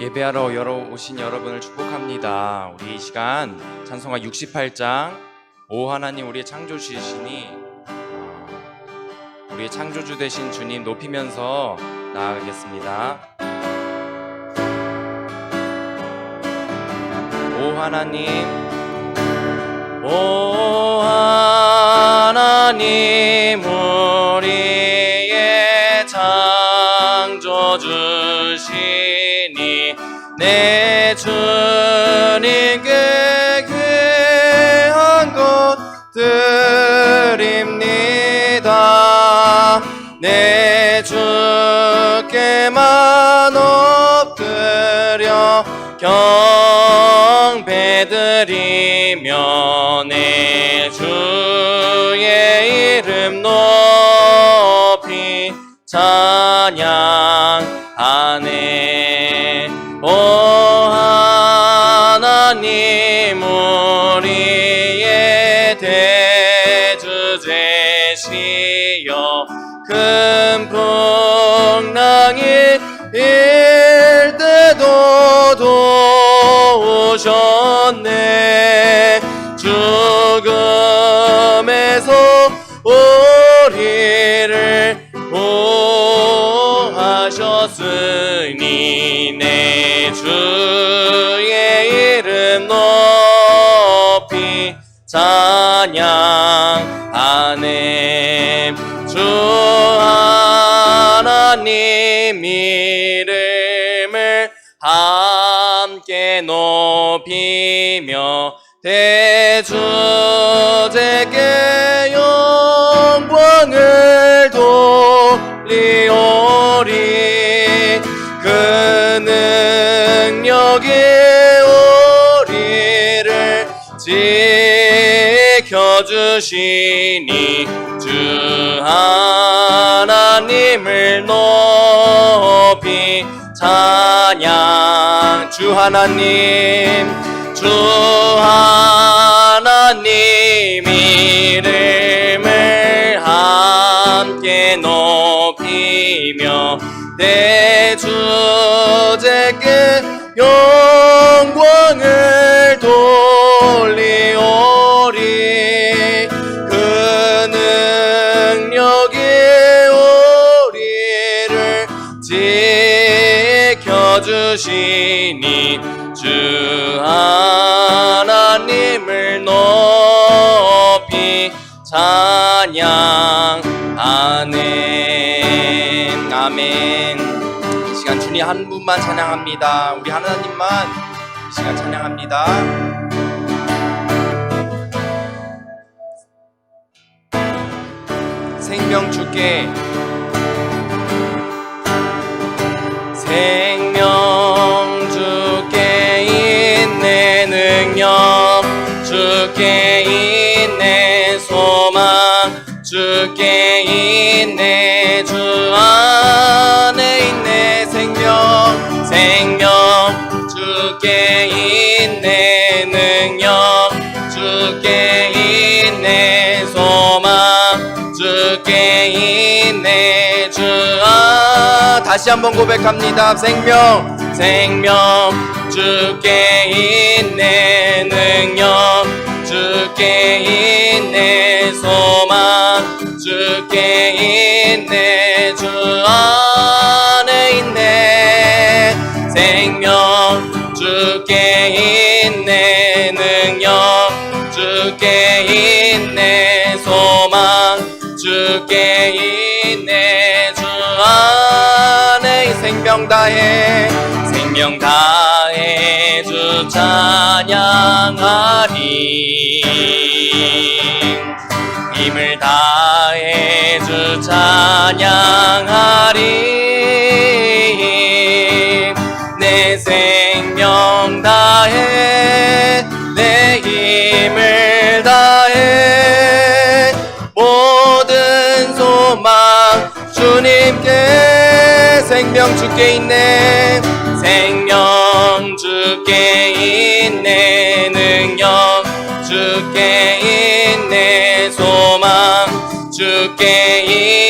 예배하러 오신 여러분을 축복합니다. 우리 이 시간 찬송가 68장 오 하나님 우리의 창조주시니 우리의 창조주 되신 주님 높이면서 나아가겠습니다. 오 하나님, 오 하나님 우리의 창조주시니 내 주님께 귀한 것 드립니다. 내 주께만 엎드려 경배드리며 내 주의 이름 높이 찬양하네. 오 하나님 우리의 대주제시여 큰 풍랑이 일 때도 도우셨네. 죽음에서 우리를 구하셨으니 내 주의 이름 높이 찬양하네. 주 하나님 이름을 함께 높이며 대주제께 영광을 돌리오리. 그 능력이 우리를 지켜주시니 주 하나님을 높이 찬양. 주 하나님, 주 하나님 이름을 함께 높이며 대주제께 영광을 돌리오리. 그 능력이 우리를 지켜주시니 주 하나님을 높이 찬양하네. 아멘. 이 시간 주님 한 분만 찬양합니다. 우리 하나님만 이 시간 찬양합니다. 생명 주께, 생명 주께 있네 능력, 주께 있네 소망, 주께 있네 주 안에 있네 생명, 생명 주께 있네 능력, 주께 있네 소망, 주께 있네 주 안. 다시 한번 고백합니다. 생명, 생명 주께 있네 능력, 주께 있네 소망, 주께 있네 주 안에 있네 생명, 주께 있네 능력, 주께 있네 소망, 주께 있네 주 안에. 생명 다해, 생명 다해 주 찬양하리. 힘을 다해 주 찬양하리. 내 생명 다해 내 힘을 다해 모든 소망 주님께. 생명 주께 있네, 생명 주께 있네 능력, 주께 있네 소망, 주께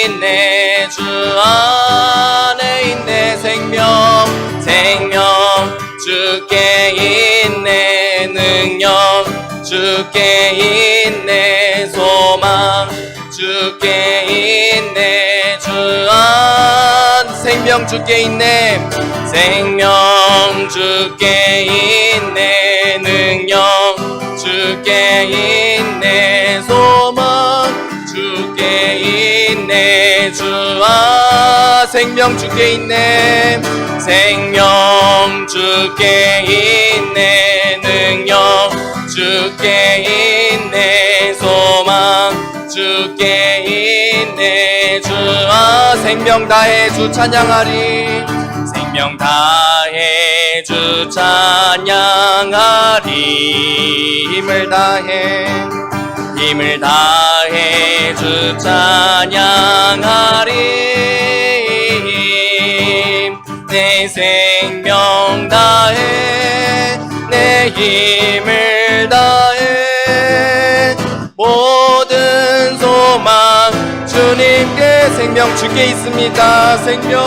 있네 주 안에 있네 생명, 생명 주께 있네 소망 주께 있네 주안 생명 주께 있네 생명 주께 있네 능력 주께 있네 소망 주께 있네 주아 생명 주께 있네 생명 주께 있네 능력 주께 있네 소망 주께 있네 주아 생명 다해 주 찬양하리 생명 다해 주 찬양하리 힘을 다해 주 찬양하리 내 생명 다해 내 힘을 다해 모든 소망 주님께 생명 주께 있습니다 생명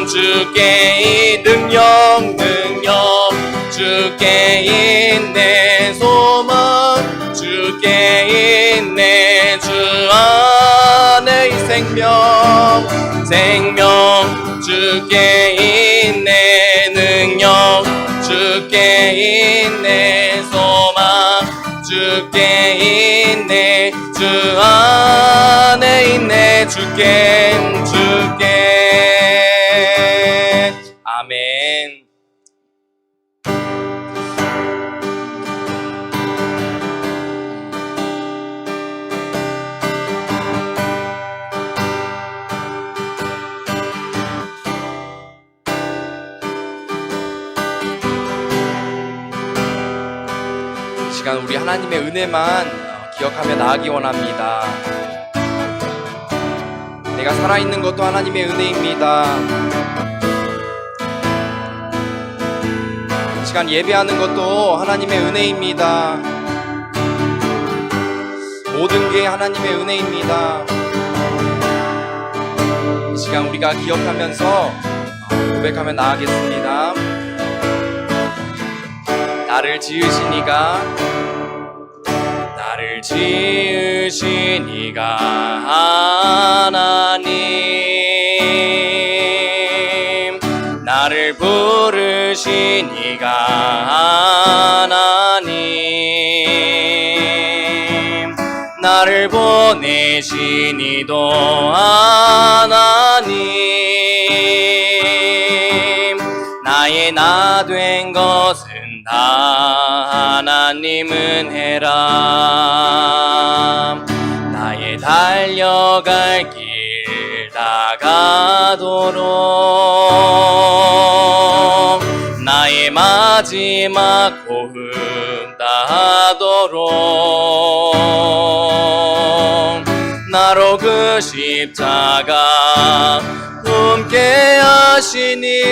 주께 능력 주께 있네 소망 주께 있네 주 안에 이 생명 주께 있네 능력 주께 있네 소망 주께 있네 주 안에 있네 주께 아멘. 시간 우리 하나님의 은혜만 기억하며 나아가기 원합니다. 내가 살아있는 것도 하나님의 은혜입니다. 이 시간 예배하는 것도 하나님의 은혜입니다. 모든 게 하나님의 은혜입니다. 이 시간 우리가 기억하면서 고백하며 나아가겠습니다. 나를 지으신 이가 하나님 나를 부르신 이가 하나님 나를 보내신 이도 하나님 나의 나 된 것은 다 하나님 은혜라 나의 달려갈 길 다가도록 나의 마지막 호흡 다하도록 나로 그 십자가 품게 하시니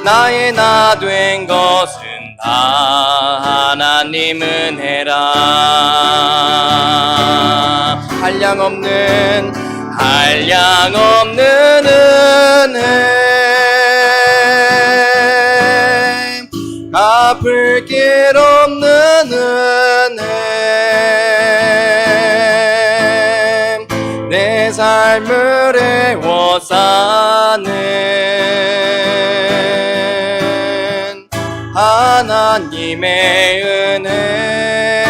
나의 나 된 것은 다 하나님 은혜라 한량없는 은혜 갚을 길 없는 은혜 내 삶을 애워싸는 하나님의 은혜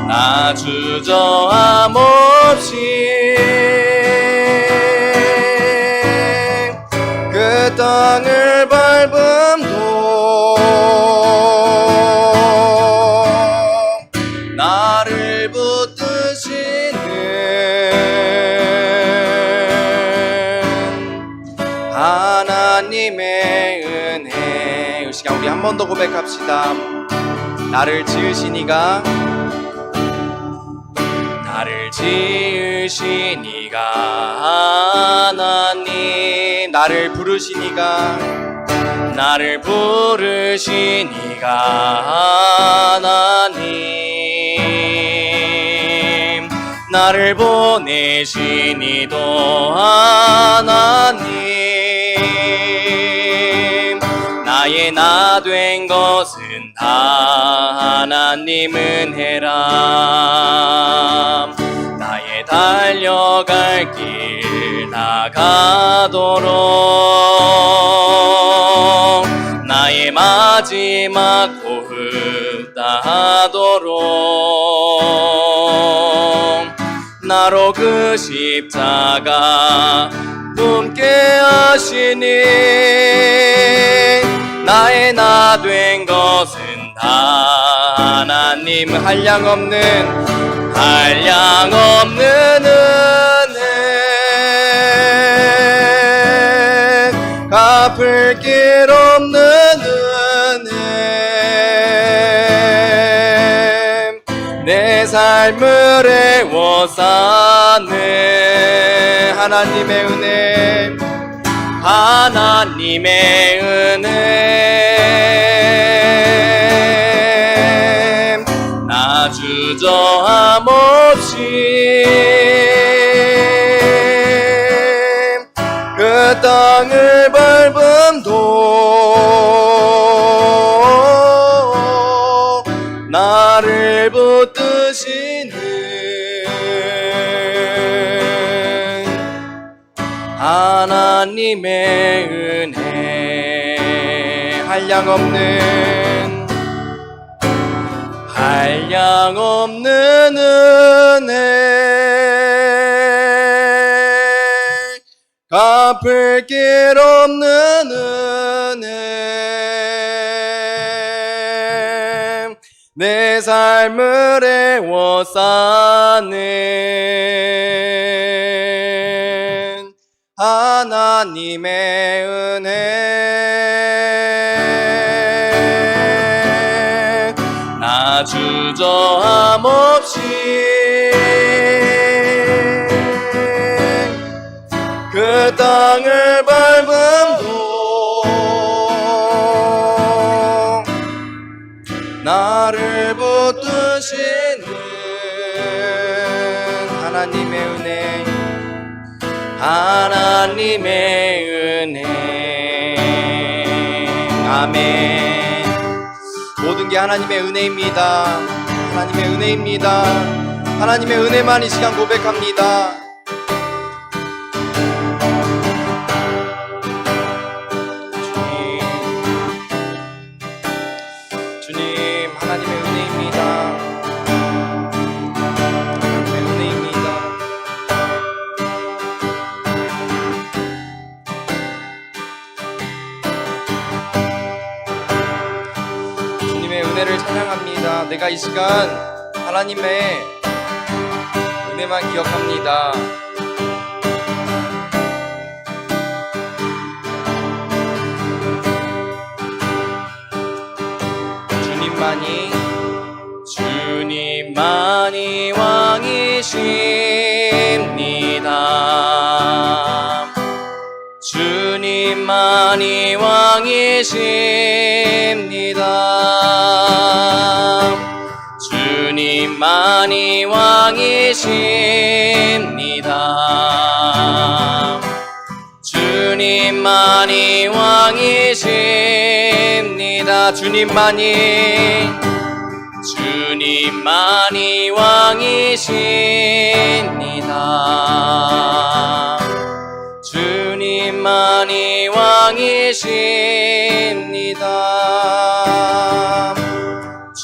나 주저함 없이 그 땅을 밟음도 나를 붙드시는 하나님의 은혜 이 시간 우리 한 번 더 고백합시다. 나를 지으신 이가 하나님 나를 부르신 이가 하나님 나를 보내신 이도 하나님 나의 나 된 것은 다 하나님 은혜라. 나의 달려갈 길 나가도록 나의 마지막 호흡 다하도록 나로 그 십자가 품게 하시니 나의 나 된 것은 다 하나님 한량없는 은혜 갚을 길 없는 은혜 내 삶을 애워싸네 하나님의 은혜 하나님의 은혜 나 주저함 없이 그 땅을 밟음도 나를 붙드시는 하나님의 은혜 한량없는 은혜 갚을 길 없는 은혜 내 삶을 애워싸는 하나님의 은혜 나 주저함 없이 그 땅을 밟음도 나를 붙드시는 하나님의 은혜 하나님의 은혜 아멘. 모든 게 하나님의 은혜입니다. 하나님의 은혜입니다. 하나님의 은혜만 이 시간 고백합니다. 주님 하나님의 은혜입니다. 하나님의 은혜입니다. 주님의 은혜를 찬양합니다. 내가 이 시간 하나님의 은혜만 기억합니다. 주님만이 왕이십니다. 주님만이 왕이십니다. 주님만이 왕이십니다. 주님만이 왕이십니다. 주님만이 왕이십니다. 주님만이 왕이십니다.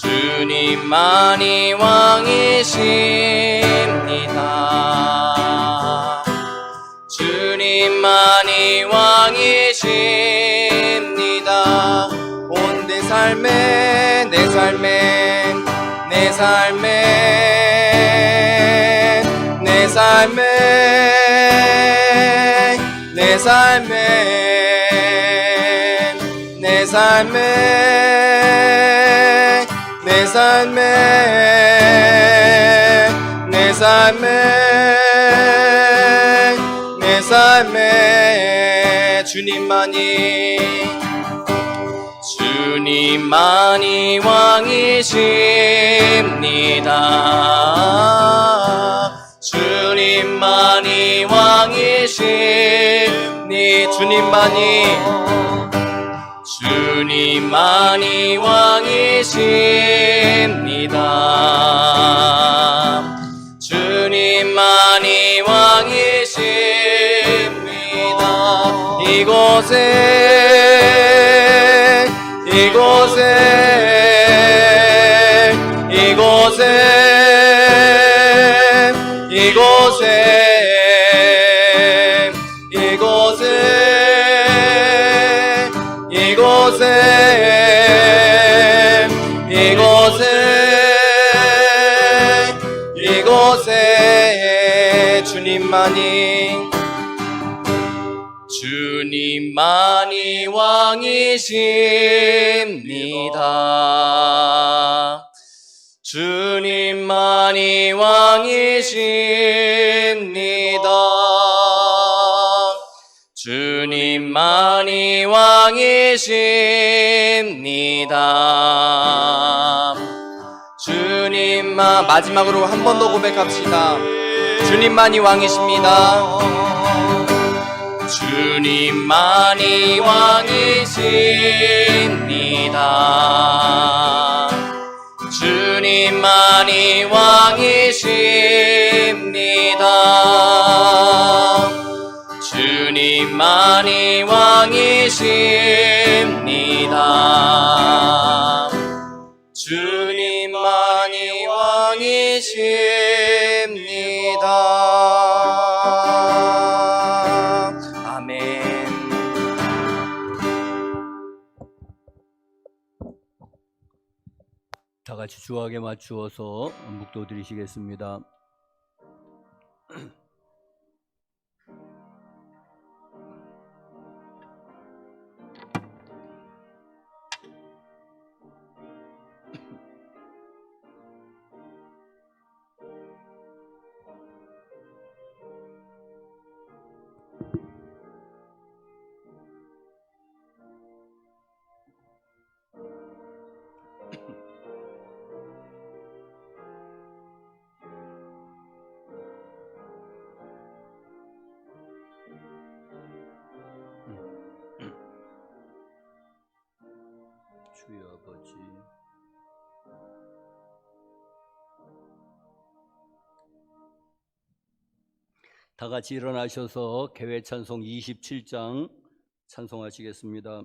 주님만이 왕이십니다. 주님만이 왕이십니다. 온 내 삶에 주님만이 왕이십니다. 주님만이 왕이십니다. 주님만이 왕이십니다. 주님만이 왕이십니다. 이곳에 주님만이 왕이십니다. 주님만이 왕이십니다. 주님만이 왕이십니다. 주님만, 마지막으로 한 번 더 고백합시다. 주님만이 왕이십니다. 주님만이 왕이십니다. 주님만이 왕이십니다. 주님만이 왕이십니다. 주님만이 왕이십니다. 아멘. 다 같이 주악에 맞추어서 묵도 드리시겠습니다. 주여 아버지, 다 같이 일어나셔서 개회 찬송 27장 찬송하시겠습니다.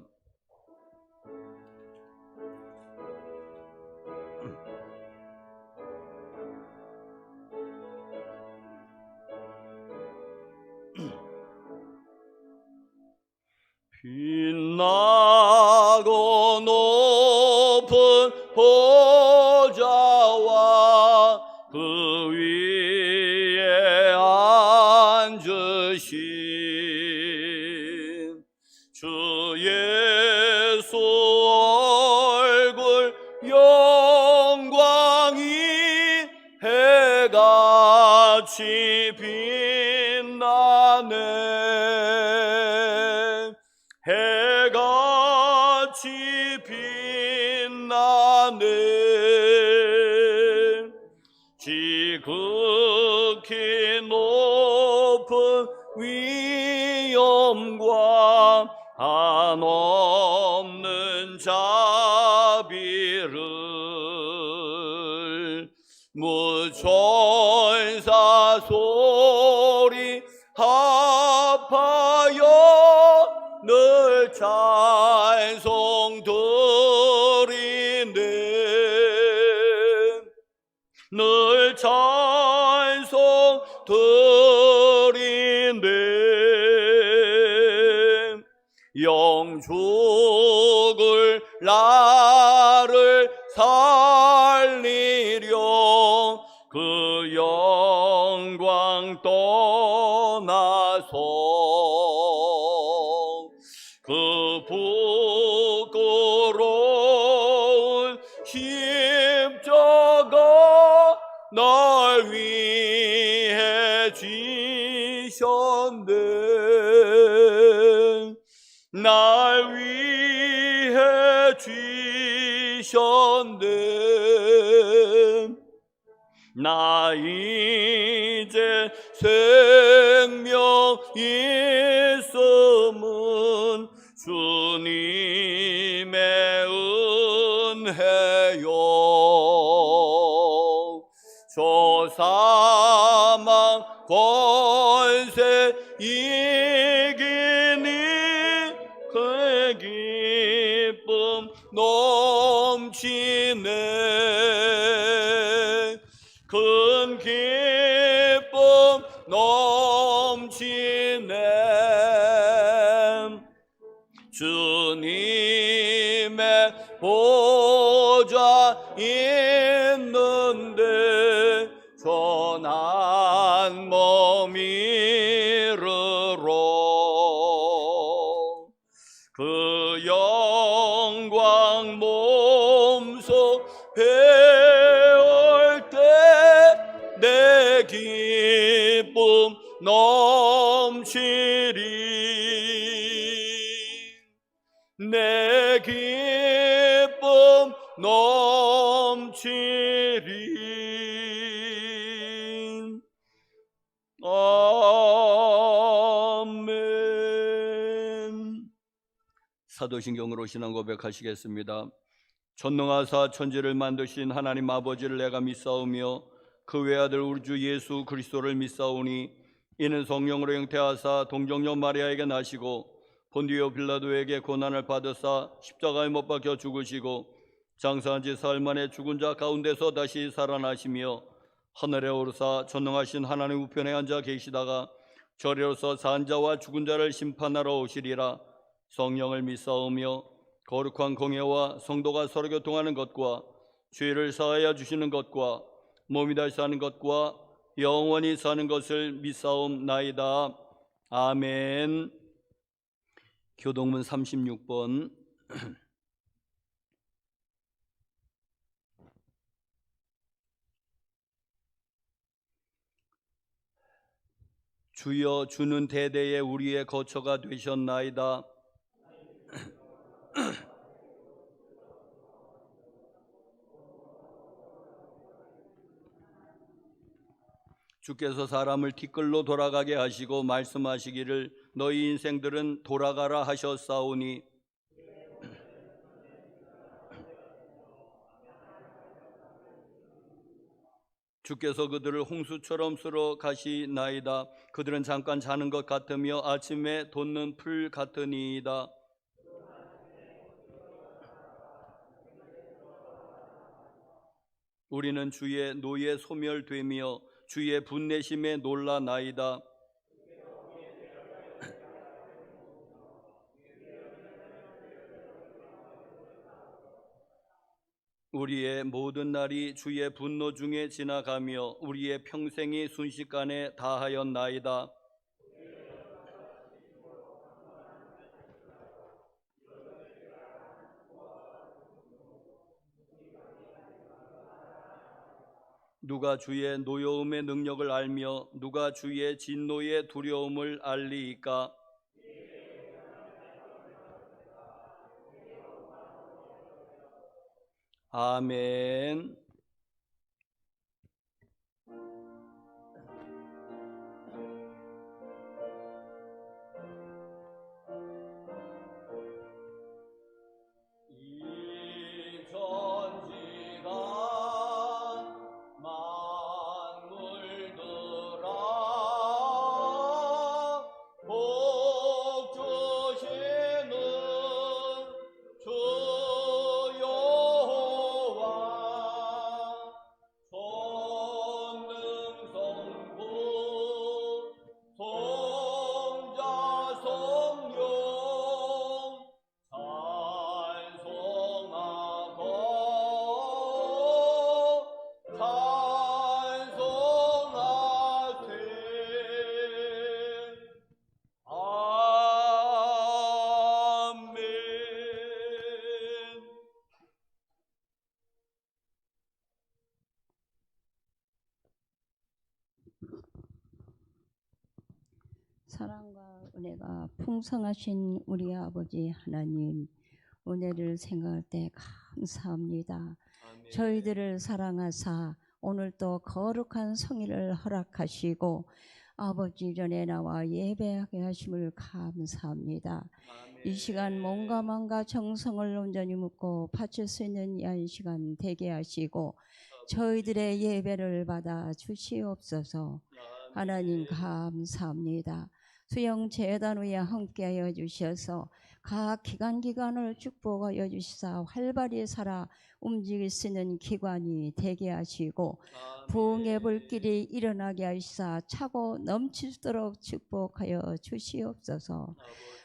빛나고 높은 보좌와 그 위에 앉으신 주 예수 얼굴 영광이 해같이 빛나네. 해같이 빛나네. 지극히 높은 위엄과 한없는 자비를 무천사 소리 합하여 늘 찬송 드리네. 늘 찬송 드리네. 영죽을 나를 살리려 그 영광 떠나서 그 부끄러운 십자가 날 위해 지셨네. 날 위해 지셨네. 나 이제 생명 있음은 주님 사망 권세 이기니 그 기쁨 넘치네 큰 기쁨 넘치네 주님의 보좌 있는데 전한 몸 이르러 그 영광 몸소 배울 때 내 기쁨 넘치리 내 기쁨 넘치리 아멘. 사도신경으로 신앙 고백하시겠습니다. 전능하사 천지를 만드신 하나님 아버지를 내가 믿사오며 그 외아들 우리 주 예수 그리스도를 믿사오니 이는 성령으로 잉태하사 동정녀 마리아에게 나시고 본디오 빌라도에게 고난을 받으사 십자가에 못 박혀 죽으시고 장사한 지 사흘 만에 죽은 자 가운데서 다시 살아나시며 하늘에 오르사 전능하신 하나님 우편에 앉아 계시다가 저리로서 산 자와 죽은 자를 심판하러 오시리라. 성령을 믿사오며 거룩한 공예와 성도가 서로 교통하는 것과 죄를 사하여 주시는 것과 몸이 다시 사는 것과 영원히 사는 것을 믿사옵나이다. 아멘. 교동문 36번. 주여 주는 대대에 우리의 거처가 되셨나이다. 주께서 사람을 티끌로 돌아가게 하시고 말씀하시기를 너희 인생들은 돌아가라 하셨사오니 주께서 그들을 홍수처럼 쓸어 가시나이다. 그들은 잠깐 자는 것 같으며 아침에 돋는 풀 같으니이다. 우리는 주의 노에 소멸되며 주의 분내심에 놀라나이다. 우리의 모든 날이 주의 분노 중에 지나가며 우리의 평생이 순식간에 다하였나이다. 누가 주의 노여움의 능력을 알며 누가 주의 진노의 두려움을 알리이까? 아멘. 이 천지가 만물들아 복 주시는 주 여호와 전능성부 성자 성령 찬송하고 찬송하세. 아멘. 사랑과 은혜가 풍성하신 우리 아버지 하나님, 은혜를 생각할 때 감사합니다. 아멘. 저희들을 사랑하사 오늘 또 거룩한 성일을 허락하시고 아버지 전에 나와 예배하게 하심을 감사합니다. 아멘. 이 시간 몸과 마음과 정성을 온전히 묻고 바칠 수 있는 이 한 시간 되게 하시고 저희들의 예배를 받아 주시옵소서. 하나님 감사합니다. 수영재단 위에 함께하여 주셔서 각 기관을 축복하여 주시사 활발히 살아 움직일 수 있는 기관이 되게 하시고 부흥의 불길이 일어나게 하시사 차고 넘치도록 축복하여 주시옵소서.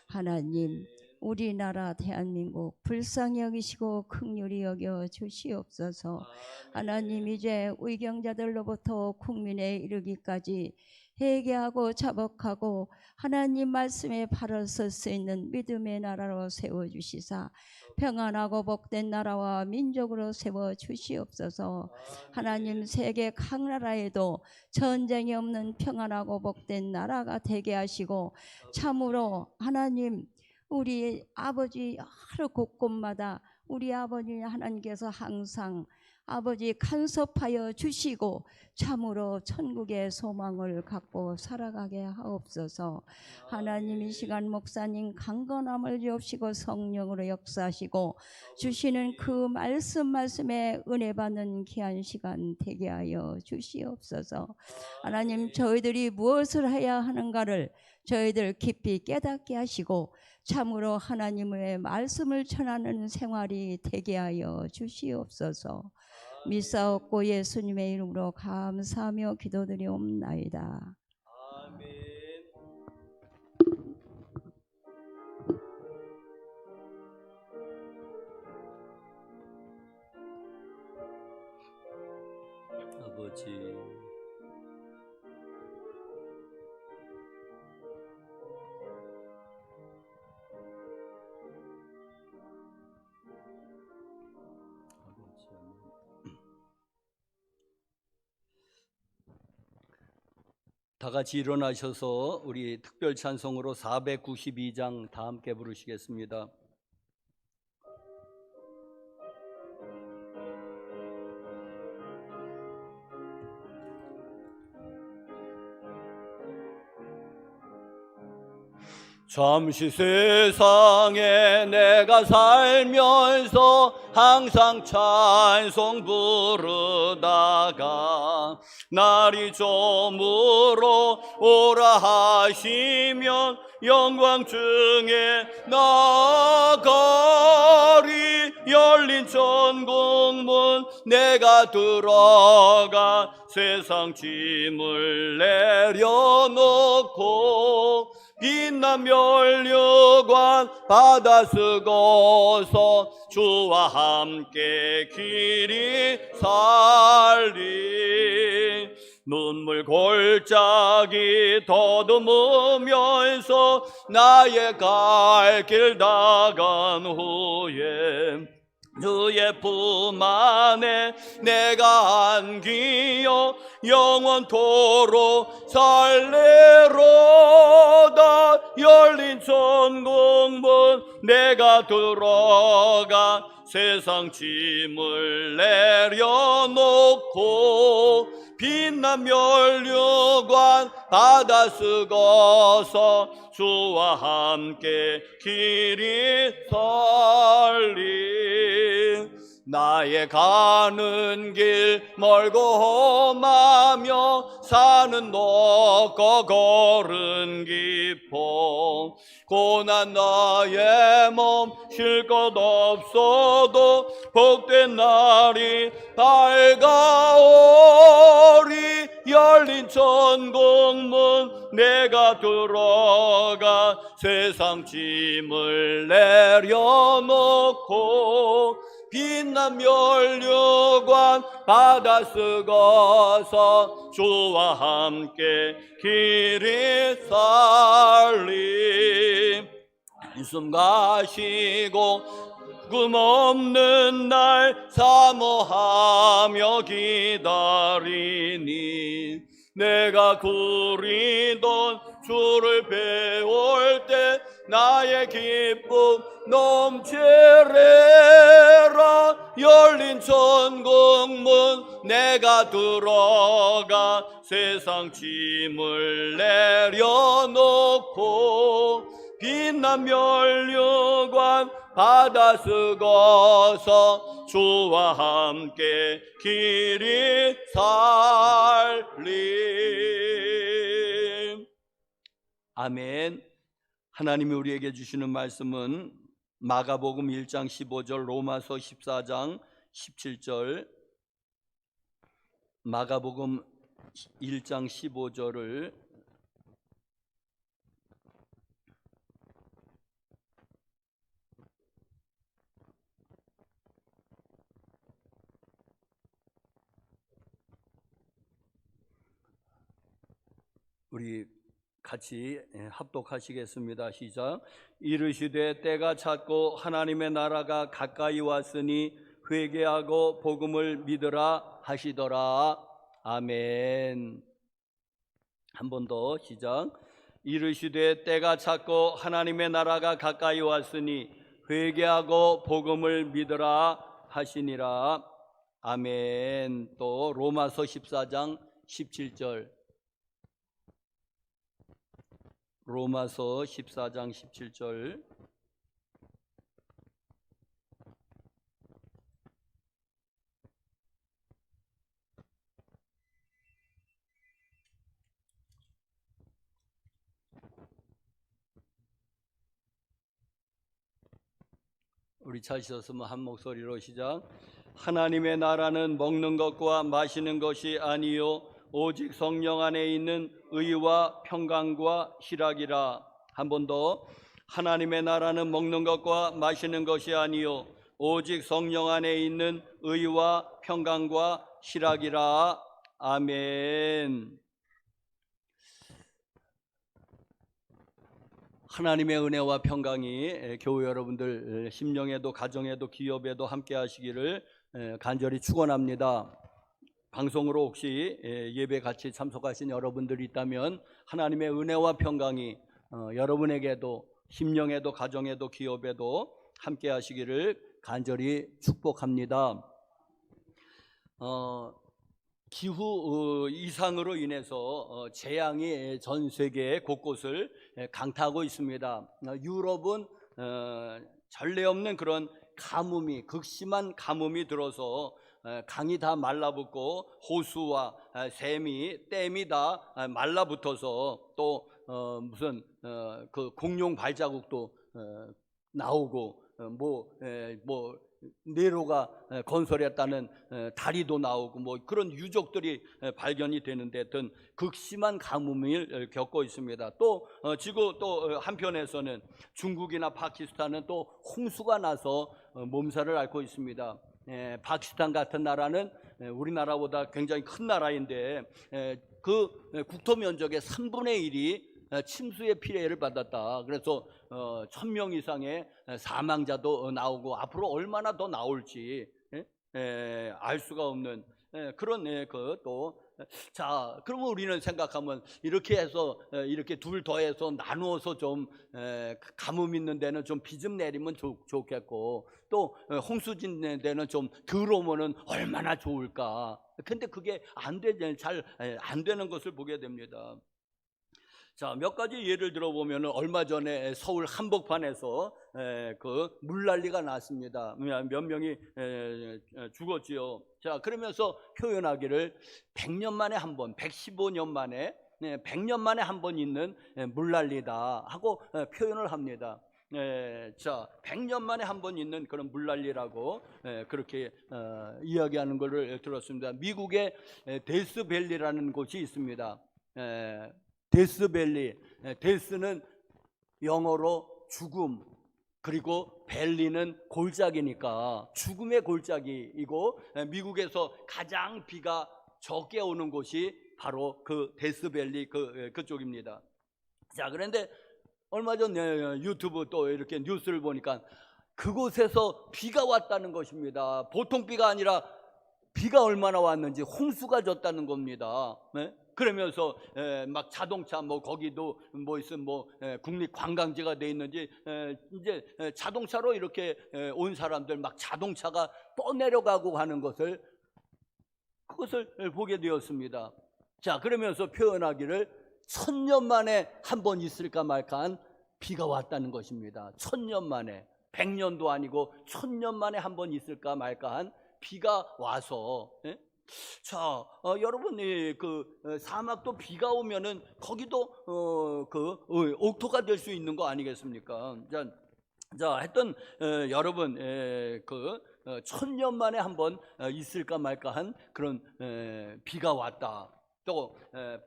하나님 우리나라 대한민국 불쌍히 여기시고 긍휼히 여겨 주시옵소서. 하나님 이제 의경자들로부터 국민에 이르기까지 회개하고 자복하고 하나님 말씀에 바로 설 수 있는 믿음의 나라로 세워주시사 평안하고 복된 나라와 민족으로 세워주시옵소서. 하나님 세계 각 나라에도 전쟁이 없는 평안하고 복된 나라가 되게 하시고 참으로 하나님 우리 아버지 하루 곳곳마다 우리 아버지 하나님께서 항상 아버지 간섭하여 주시고 참으로 천국의 소망을 갖고 살아가게 하옵소서. 하나님 이 시간 목사님 강건함을 주옵시고 성령으로 역사하시고 주시는 그 말씀에 은혜 받는 귀한 시간 되게 하여 주시옵소서. 하나님 저희들이 무엇을 해야 하는가를 저희들 깊이 깨닫게 하시고 참으로 하나님의 말씀을 전하는 생활이 되게 하여 주시옵소서. 믿사옵고 예수님의 이름으로 감사하며 기도드리옵나이다. 아멘. 아버지 다 같이 일어나셔서 우리 특별 찬송으로 492장 다 함께 부르시겠습니다. 잠시 세상에 내가 살면서 항상 찬송 부르다가 날이 저물어 오라 하시면 영광 중에 나가리. 열린 천국문 내가 들어가 세상 짐을 내려놓고 빛난 면류관 받아 쓰고서 주와 함께 길이 살리. 눈물 골짜기 더듬으면서 나의 갈 길 나간 후에 주의 품 안에 내가 안기어 영원토록 살래로다. 열린 천국문 내가 들어가 세상 짐을 내려놓고 빛난 면류관 받아 쓰고서 주와 함께 길이 살리. 나의 가는 길 멀고 험하며 산은 높고 걸은 깊어 고난 나의 몸 쉴 것 없어도 복된 날이 밝아오리. 열린 천국문 내가 들어가 세상 짐을 내려놓고 빛난 면류관 받아 쓰고서 주와 함께 길이 살리. 숨 가시고 꿈없는 날 사모하며 기다리니 내가 그리던 주를 배울 때 나의 기쁨 넘치리라. 열린 천국문 내가 들어가 세상 짐을 내려놓고 빛난 면류관 받아 쓰고서 주와 함께 길이 살림. 아멘. 하나님이 우리에게 주시는 말씀은 마가복음 1장 15절, 로마서 14장 17절, 마가복음 1장 15절을 우리 같이 합독하시겠습니다. 시작. 이르시되 때가 찼고 하나님의 나라가 가까이 왔으니 회개하고 복음을 믿으라 하시더라. 아멘. 한 번 더 시작. 이르시되 때가 찼고 하나님의 나라가 가까이 왔으니 회개하고 복음을 믿으라 하시니라. 아멘. 또 로마서 14장 17절. 로마서 14장 17절. 우리 찾으셨으면 한 목소리로 시작. 하나님의 나라는 먹는 것과 마시는 것이 아니요 오직 성령 안에 있는 의와 평강과 희락이라. 한 번 더. 하나님의 나라는 먹는 것과 마시는 것이 아니요 오직 성령 안에 있는 의와 평강과 희락이라. 아멘. 하나님의 은혜와 평강이 교회 여러분들 심령에도 가정에도 기업에도 함께 하시기를 간절히 축원합니다. 방송으로 혹시 예배 같이 참석하신 여러분들이 있다면 하나님의 은혜와 평강이 여러분에게도 심령에도 가정에도 기업에도 함께 하시기를 간절히 축복합니다. 기후 이상으로 인해서 재앙이 전 세계 곳곳을 강타하고 있습니다. 유럽은 전례 없는 그런 가뭄이, 극심한 가뭄이 들어서 강이 다 말라붙고 호수와 샘이 댐이 다 말라붙어서 또 무슨 그 공룡 발자국도 나오고 뭐 네로가 건설했다는 다리도 나오고 뭐 그런 유적들이 발견이 되는데 든 극심한 가뭄을 겪고 있습니다. 또 지구 또 한편에서는 중국이나 파키스탄은 또 홍수가 나서 몸살을 앓고 있습니다. 파키스탄 같은 나라는 우리나라보다 굉장히 큰 나라인데 그 국토 면적의 3분의 1이 침수의 피해를 받았다. 그래서 1000명 이상의 사망자도 나오고 앞으로 얼마나 더 나올지 알 수가 없는 그런 자, 그러면 우리는 생각하면 이렇게 해서 이렇게 둘 더해서 나누어서 좀 가뭄 있는 데는 좀 비 좀 내리면 좋겠고 또 홍수진 데는 좀 덜 오면은 얼마나 좋을까. 근데 그게 잘 안 되는 것을 보게 됩니다. 자, 몇 가지 예를 들어보면 얼마 전에 서울 한복판에서 그 물난리가 났습니다. 몇 명이 죽었지요. 자, 그러면서 표현하기를 100년 만에 한 번, 115년 만에 100년 만에 한 번 있는 물난리다 하고 표현을 합니다. 자, 100년 만에 한 번 있는 그런 물난리라고 그렇게 이야기하는 것을 들었습니다. 미국의 데스밸리라는 곳이 있습니다. 데스밸리, 데스는 영어로 죽음, 그리고 밸리는 골짜기니까 죽음의 골짜기이고 미국에서 가장 비가 적게 오는 곳이 바로 그 데스밸리 그쪽입니다. 자, 그런데 얼마 전 유튜브 또 이렇게 뉴스를 보니까 그곳에서 비가 왔다는 것입니다. 보통 비가 아니라 비가 얼마나 왔는지 홍수가 졌다는 겁니다. 네? 그러면서 막 자동차 뭐 거기도 뭐 있으면 뭐 국립관광지가 돼 있는지 이제 자동차로 이렇게 온 사람들 막 자동차가 떠내려가고 하는 것을 그것을 보게 되었습니다. 자, 그러면서 표현하기를 1000년 만에 한 번 있을까 말까한 비가 왔다는 것입니다. 1000년 만에. 100년도 아니고 1000년 만에 한 번 있을까 말까한 비가 와서, 예? 자, 여러분, 사막도 비가 오면은 거기도 옥토가 될 수 있는 거 아니겠습니까? 하여튼 여러분, 1000년 만에 한 번 있을까 말까한 그런 비가 왔다. 또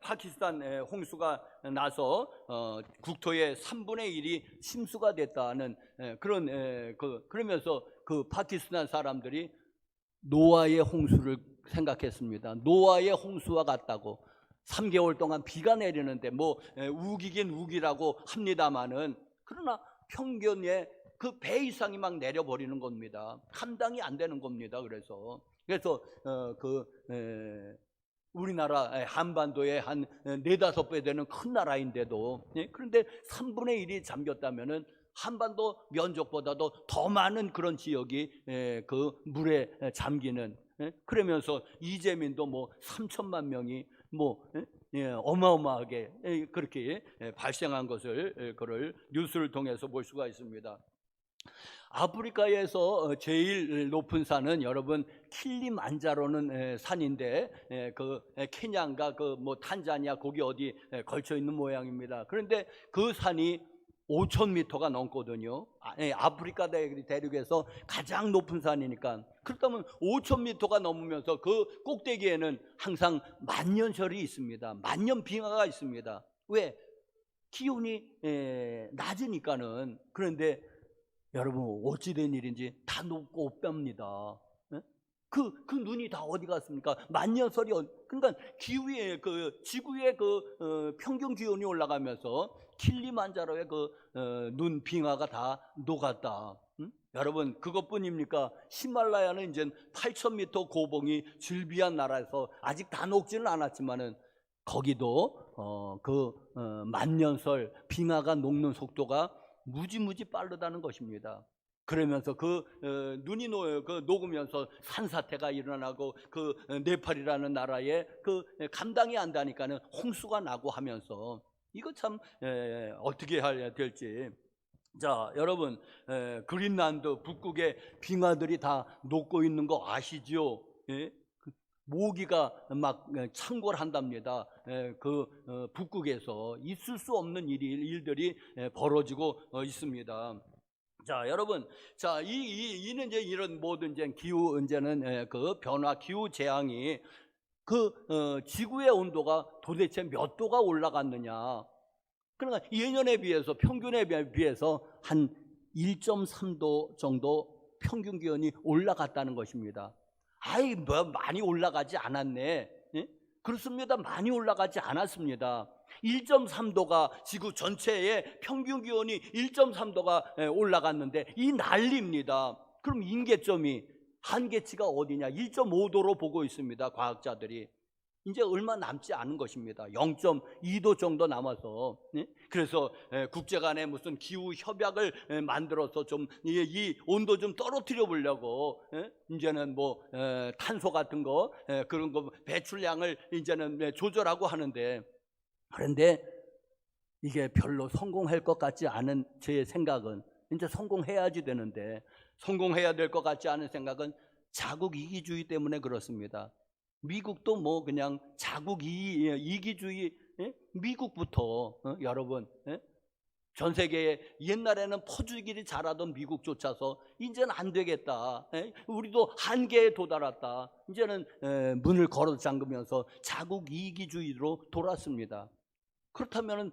파키스탄 홍수가 나서 국토의 3분의 1이 침수가 됐다는 그런 그러면서 그 파키스탄 사람들이 노아의 홍수를 생각했습니다. 노아의 홍수와 같다고. 3개월 동안 비가 내리는데 뭐 우기긴 우기라고 합니다마는, 그러나 평균의 그 배 이상이 막 내려버리는 겁니다. 감당이 안 되는 겁니다. 그래서 우리나라 한반도의 한 4-5배 되는 큰 나라인데도, 그런데 3분의 1이 잠겼다면은 한반도 면적보다도 더 많은 그런 지역이 그 물에 잠기는, 그러면서 이재민도 뭐 3천만 명이 뭐 어마어마하게 그렇게 발생한 것을 그를 뉴스를 통해서 볼 수가 있습니다. 아프리카에서 제일 높은 산은 여러분 킬리만자로는 산인데, 그 케냐인가 그 뭐 탄자니아 거기 어디 걸쳐 있는 모양입니다. 그런데 그 산이 5,000m가 넘거든요. 아프리카 대륙에서 가장 높은 산이니까. 그렇다면 5,000m가 넘으면서 그 꼭대기에는 항상 만년설이 있습니다. 만년빙하가 있습니다. 왜? 기온이 낮으니까는. 그런데 여러분 어찌된 일인지 다 녹고 뺍니다. 그 눈이 다 어디 갔습니까? 만년설이. 그러니까 기후의 지구의 평균 기온이 올라가면서 킬리만자로의 눈 빙하가 다 녹았다. 여러분 그것뿐입니까? 히말라야는 이제 8,000m 고봉이 즐비한 나라에서 아직 다 녹지는 않았지만은 거기도 만년설 빙하가 녹는 속도가 무지무지 빠르다는 것입니다. 그러면서 눈이 녹으면서 산사태가 일어나고 네팔이라는 나라에 감당이 안 되니까는 홍수가 나고 하면서, 이거 참 어떻게 해야 될지. 자, 여러분, 그린란드 북극의 빙하들이 다 녹고 있는 거 아시죠? 예? 모기가 막 창궐한답니다. 북극에서 있을 수 없는 일들이 벌어지고 있습니다. 자, 여러분, 이는 이제 이런 모든 이제 기후 이제는 변화, 기후 재앙이 지구의 온도가 도대체 몇 도가 올라갔느냐? 그러니까 예년에 비해서, 평균에 비해서 한 1.3도 정도 평균 기온이 올라갔다는 것입니다. 뭐 많이 올라가지 않았네. 예? 그렇습니다. 많이 올라가지 않았습니다. 1.3도가 지구 전체의 평균 기온이 1.3도가 올라갔는데 이 난리입니다. 그럼 임계점이 한계치가 어디냐? 1.5도로 보고 있습니다. 과학자들이. 이제 얼마 남지 않은 것입니다. 0.2도 정도 남아서. 그래서 국제 간에 무슨 기후 협약을 만들어서 좀 이 온도 좀 떨어뜨려 보려고 이제는 뭐 탄소 같은 거 그런 거 배출량을 이제는 조절하고 하는데, 그런데 이게 별로 성공할 것 같지 않은 제 생각은, 이제 성공해야지 되는데 성공해야 될 것 같지 않은 생각은 자국 이기주의 때문에 그렇습니다. 미국도 뭐 그냥 자국 이기주의, 미국부터 여러분, 전 세계에 옛날에는 퍼주기를 잘하던 미국조차서 이제는 안 되겠다. 우리도 한계에 도달했다. 이제는 문을 걸어 잠그면서 자국 이기주의로 돌았습니다. 그렇다면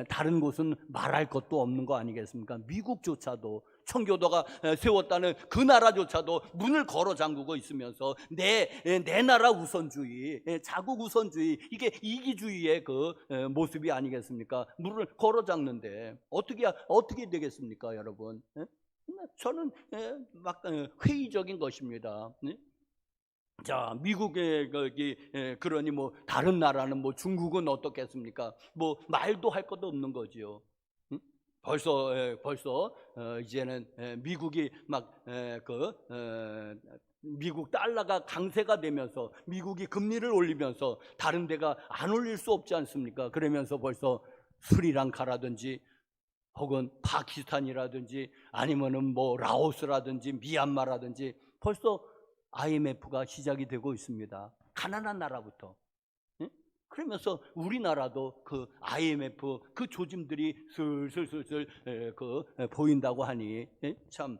다른 곳은 말할 것도 없는 거 아니겠습니까? 미국조차도 청교도가 세웠다는 그 나라조차도 문을 걸어 잠그고 있으면서 내 나라 우선주의, 자국 우선주의, 이게 이기주의의 모습이 아니겠습니까? 문을 걸어 잠그는데 어떻게 되겠습니까, 여러분? 저는 막 회의적인 것입니다. 자, 미국의 그러니 뭐 다른 나라는 뭐 중국은 어떻겠습니까? 뭐 말도 할 것도 없는 거지요. 벌써 이제는 미국이 막 미국 달러가 강세가 되면서 미국이 금리를 올리면서 다른 데가 안 올릴 수 없지 않습니까? 그러면서 벌써 스리랑카라든지 혹은 파키스탄이라든지 아니면은 뭐 라오스라든지 미얀마라든지 벌써 IMF가 시작이 되고 있습니다. 가난한 나라부터. 예? 그러면서 우리나라도 그 IMF 그 조짐들이 슬슬슬슬 보인다고 하니 참.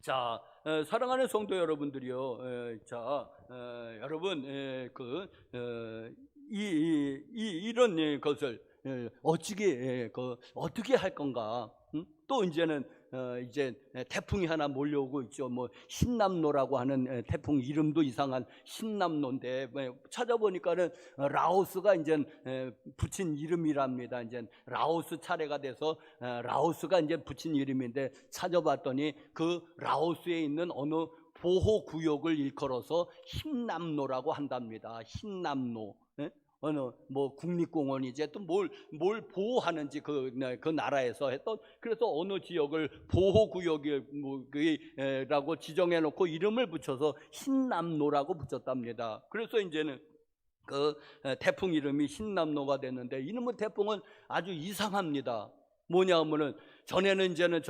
자, 사랑하는 성도 여러분들이요. 여러분 이런 것을 어떻게 할 건가? 또 이제는 이제 태풍이 하나 몰려오고 있죠. 뭐 신남노라고 하는 태풍 이름도 이상한 신남노인데 찾아보니까는 라오스가 이제 붙인 이름이랍니다. 이제 라오스 차례가 돼서 라오스가 이제 붙인 이름인데 찾아봤더니 그 라오스에 있는 어느 보호 구역을 일컬어서 신남노라고 한답니다. 신남노. 어느 뭐 국립공원이지 또 뭘 보호하는지 그 나라에서 했던, 그래서 어느 지역을 보호구역이라고 지정해놓고 이름을 붙여서 신남노라고 붙였답니다. 그래서 이제는 그 태풍 이름이 신남노가 됐는데, 이놈의 태풍은 아주 이상합니다. 뭐냐 하면은 전에는 이제는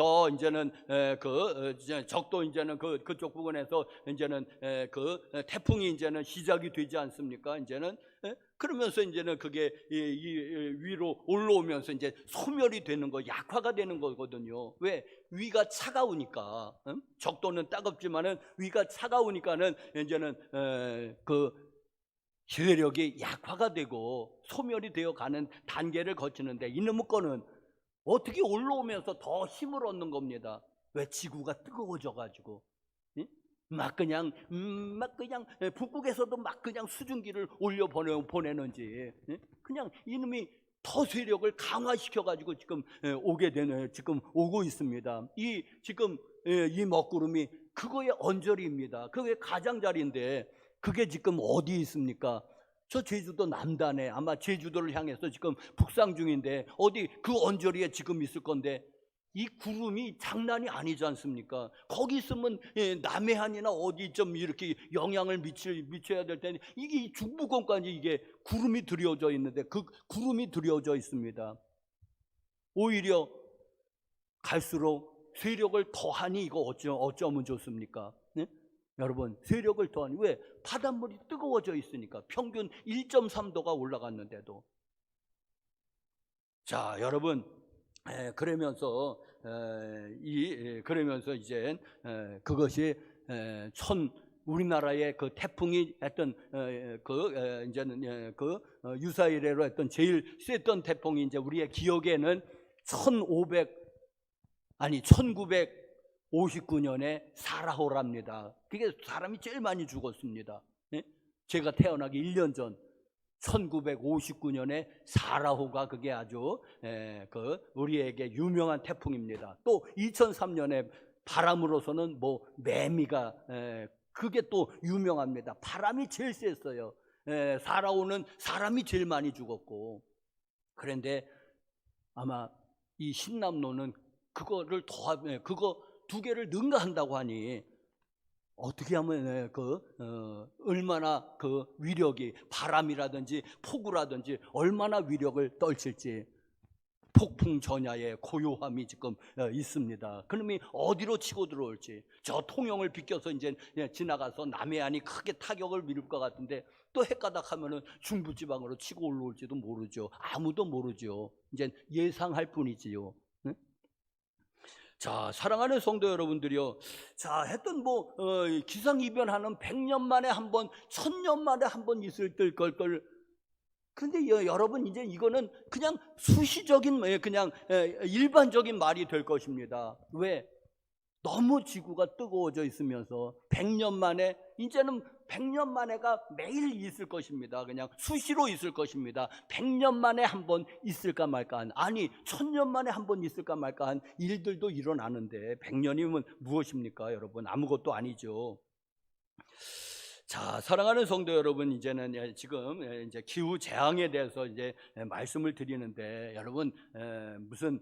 적도 이제는 그쪽 부근에서 이제는 태풍이 이제는 시작이 되지 않습니까? 이제는 그러면서 이제는 그게 위로 올라오면서 이제 소멸이 되는 거, 약화가 되는 거거든요. 왜? 위가 차가우니까. 적도는 따갑지만은 위가 차가우니까는 이제는 세력이 약화가 되고 소멸이 되어 가는 단계를 거치는데, 이놈의 거는 어떻게 올라오면서 더 힘을 얻는 겁니다. 왜? 지구가 뜨거워져 가지고 막 그냥 북극에서도 막 그냥 수증기를 올려 보내는지, 그냥 이놈이 더 세력을 강화시켜 가지고 지금 지금 오고 있습니다. 이 먹구름이 그거의 언저리입니다. 그게 가장자리인데 그게 지금 어디 있습니까? 저 제주도 남단에, 아마 제주도를 향해서 지금 북상 중인데 어디 그 언저리에 지금 있을 건데, 이 구름이 장난이 아니지 않습니까? 거기 있으면 남해안이나 어디 좀 이렇게 영향을 미쳐야 될 텐데, 이게 중부권까지 이게 구름이 들여져 있는데, 그 구름이 들여져 있습니다. 오히려 갈수록 세력을 더하니 이거 어쩌면 좋습니까? 네? 여러분, 세력을 더하니, 왜? 바닷물이 뜨거워져 있으니까. 평균 1.3도가 올라갔는데도. 자, 여러분, 그러면서 이제 그것이 우리나라의 그 태풍이 했던 이제는 유사 이래로 했던 제일 셌던 태풍이 이제 우리의 기억에는 1959년에 사라호랍니다. 그게 사람이 제일 많이 죽었습니다. 제가 태어나기 1년 전 1959년에 사라호가 그게 아주 우리에게 유명한 태풍입니다. 또 2003년에 바람으로서는 뭐 매미가 그게 또 유명합니다. 바람이 제일 셌어요. 사라호는 사람이 제일 많이 죽었고, 그런데 아마 이 신남노는 그거를 그거 두 개를 능가한다고 하니, 어떻게 하면 얼마나 그 위력이, 바람이라든지 폭우라든지 얼마나 위력을 떨칠지, 폭풍 전야의 고요함이 지금 있습니다. 그놈이 어디로 치고 들어올지, 저 통영을 비껴서 이제 지나가서 남해안이 크게 타격을 미룰 것 같은데, 또 헷가닥하면은 중부지방으로 치고 올라올지도 모르죠. 아무도 모르죠. 이제 예상할 뿐이지요. 자, 사랑하는 성도 여러분들이요. 자, 하여튼 기상이변하는 100년 만에 한 번, 1000년 만에 한 번 있을 걸. 그런데 여러분, 이제 이거는 그냥 수시적인, 그냥 일반적인 말이 될 것입니다. 왜? 너무 지구가 뜨거워져 있으면서 100년 만에, 이제는 100년 만에가 매일 있을 것입니다. 그냥 수시로 있을 것입니다. 100년 만에 한 번 있을까 말까 한, 아니 1000년 만에 한 번 있을까 말까 한 일들도 일어나는데 100년이면 무엇입니까, 여러분? 아무것도 아니죠. 자, 사랑하는 성도 여러분, 이제는 지금 이제 기후 재앙에 대해서 이제 말씀을 드리는데, 여러분, 무슨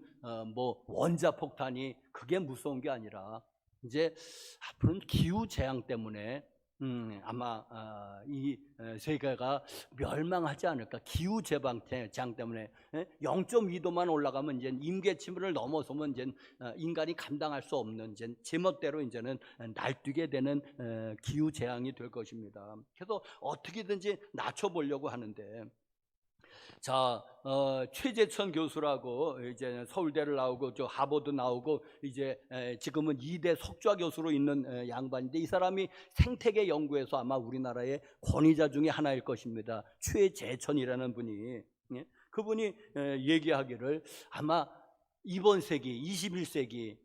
원자 폭탄이 그게 무서운 게 아니라, 이제 앞으로는 기후 재앙 때문에 아마 이 세계가 멸망하지 않을까. 기후 재방 때문에 0.2도만 올라가면 이제 임계치를 넘어서면 이제 인간이 감당할 수 없는 이제 제멋대로 이제는 날뛰게 되는 기후 재앙이 될 것입니다. 그래서 어떻게든지 낮춰보려고 하는데, 자, 최재천 교수라고 이제 서울대를 나오고 저 하버드 나오고 이제 지금은 2대 석좌 교수로 있는 양반인데, 이 사람이 생태계 연구에서 아마 우리나라의 권위자 중에 하나일 것입니다. 최재천이라는 분이, 예? 그분이 얘기하기를 아마 이번 세기 21세기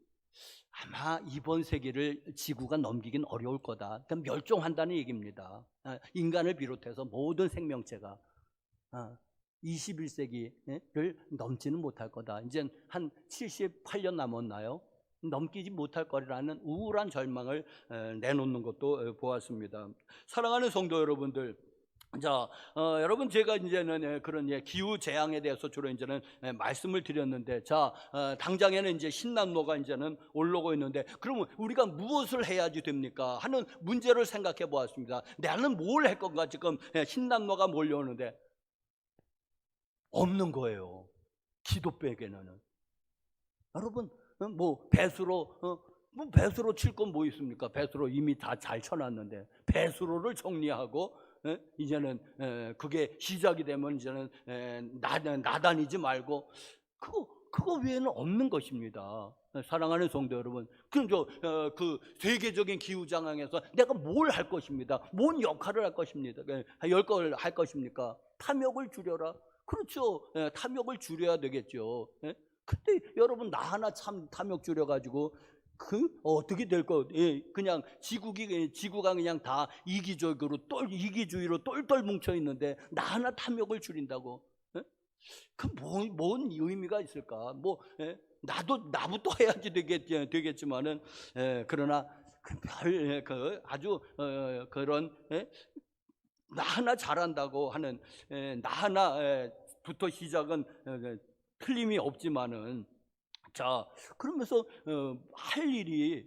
아마 이번 세기를 지구가 넘기긴 어려울 거다. 그러니까 멸종한다는 얘기입니다. 인간을 비롯해서 모든 생명체가 21세기를 넘지는 못할 거다. 이제 한 78년 남았나요? 넘기지 못할 거라는 우울한 절망을 내놓는 것도 보았습니다. 사랑하는 성도 여러분들, 자, 여러분 제가 이제는 그런 기후 재앙에 대해서 주로 이제는 말씀을 드렸는데, 자, 당장에는 이제 신남로가 이제는 올라오고 있는데, 그러면 우리가 무엇을 해야지 됩니까? 하는 문제를 생각해 보았습니다. 나는 뭘 할 건가? 지금 신남로가 몰려오는데 없는 거예요. 기도 빼게는. 여러분, 뭐 배수로 뭐 배수로 칠 건 뭐 있습니까? 배수로 이미 다 잘 쳐놨는데 배수로를 정리하고 이제는 그게 시작이 되면 이제는 나다니지 말고 그거 외에는 없는 것입니다. 사랑하는 성도 여러분, 그 세계적인 기후 장황에서 내가 뭘 할 것입니다. 뭔 역할을 할 것입니다. 열 걸 할 것입니까? 탐욕을 줄여라. 그렇죠. 탐욕을 줄여야 되겠죠. 근데 여러분, 나 하나 참 탐욕 줄여가지고 어떻게 될 거? 그냥 지구가 그냥 다 이기주의로 똘똘 뭉쳐 있는데 나 하나 탐욕을 줄인다고? 뭔 의미가 있을까? 뭐 나부터 해야지 되겠지만은 그러나 아주 그런 나 하나 잘한다고 하는 나 하나부터 시작은 틀림이 없지만은, 자, 그러면서 할 일이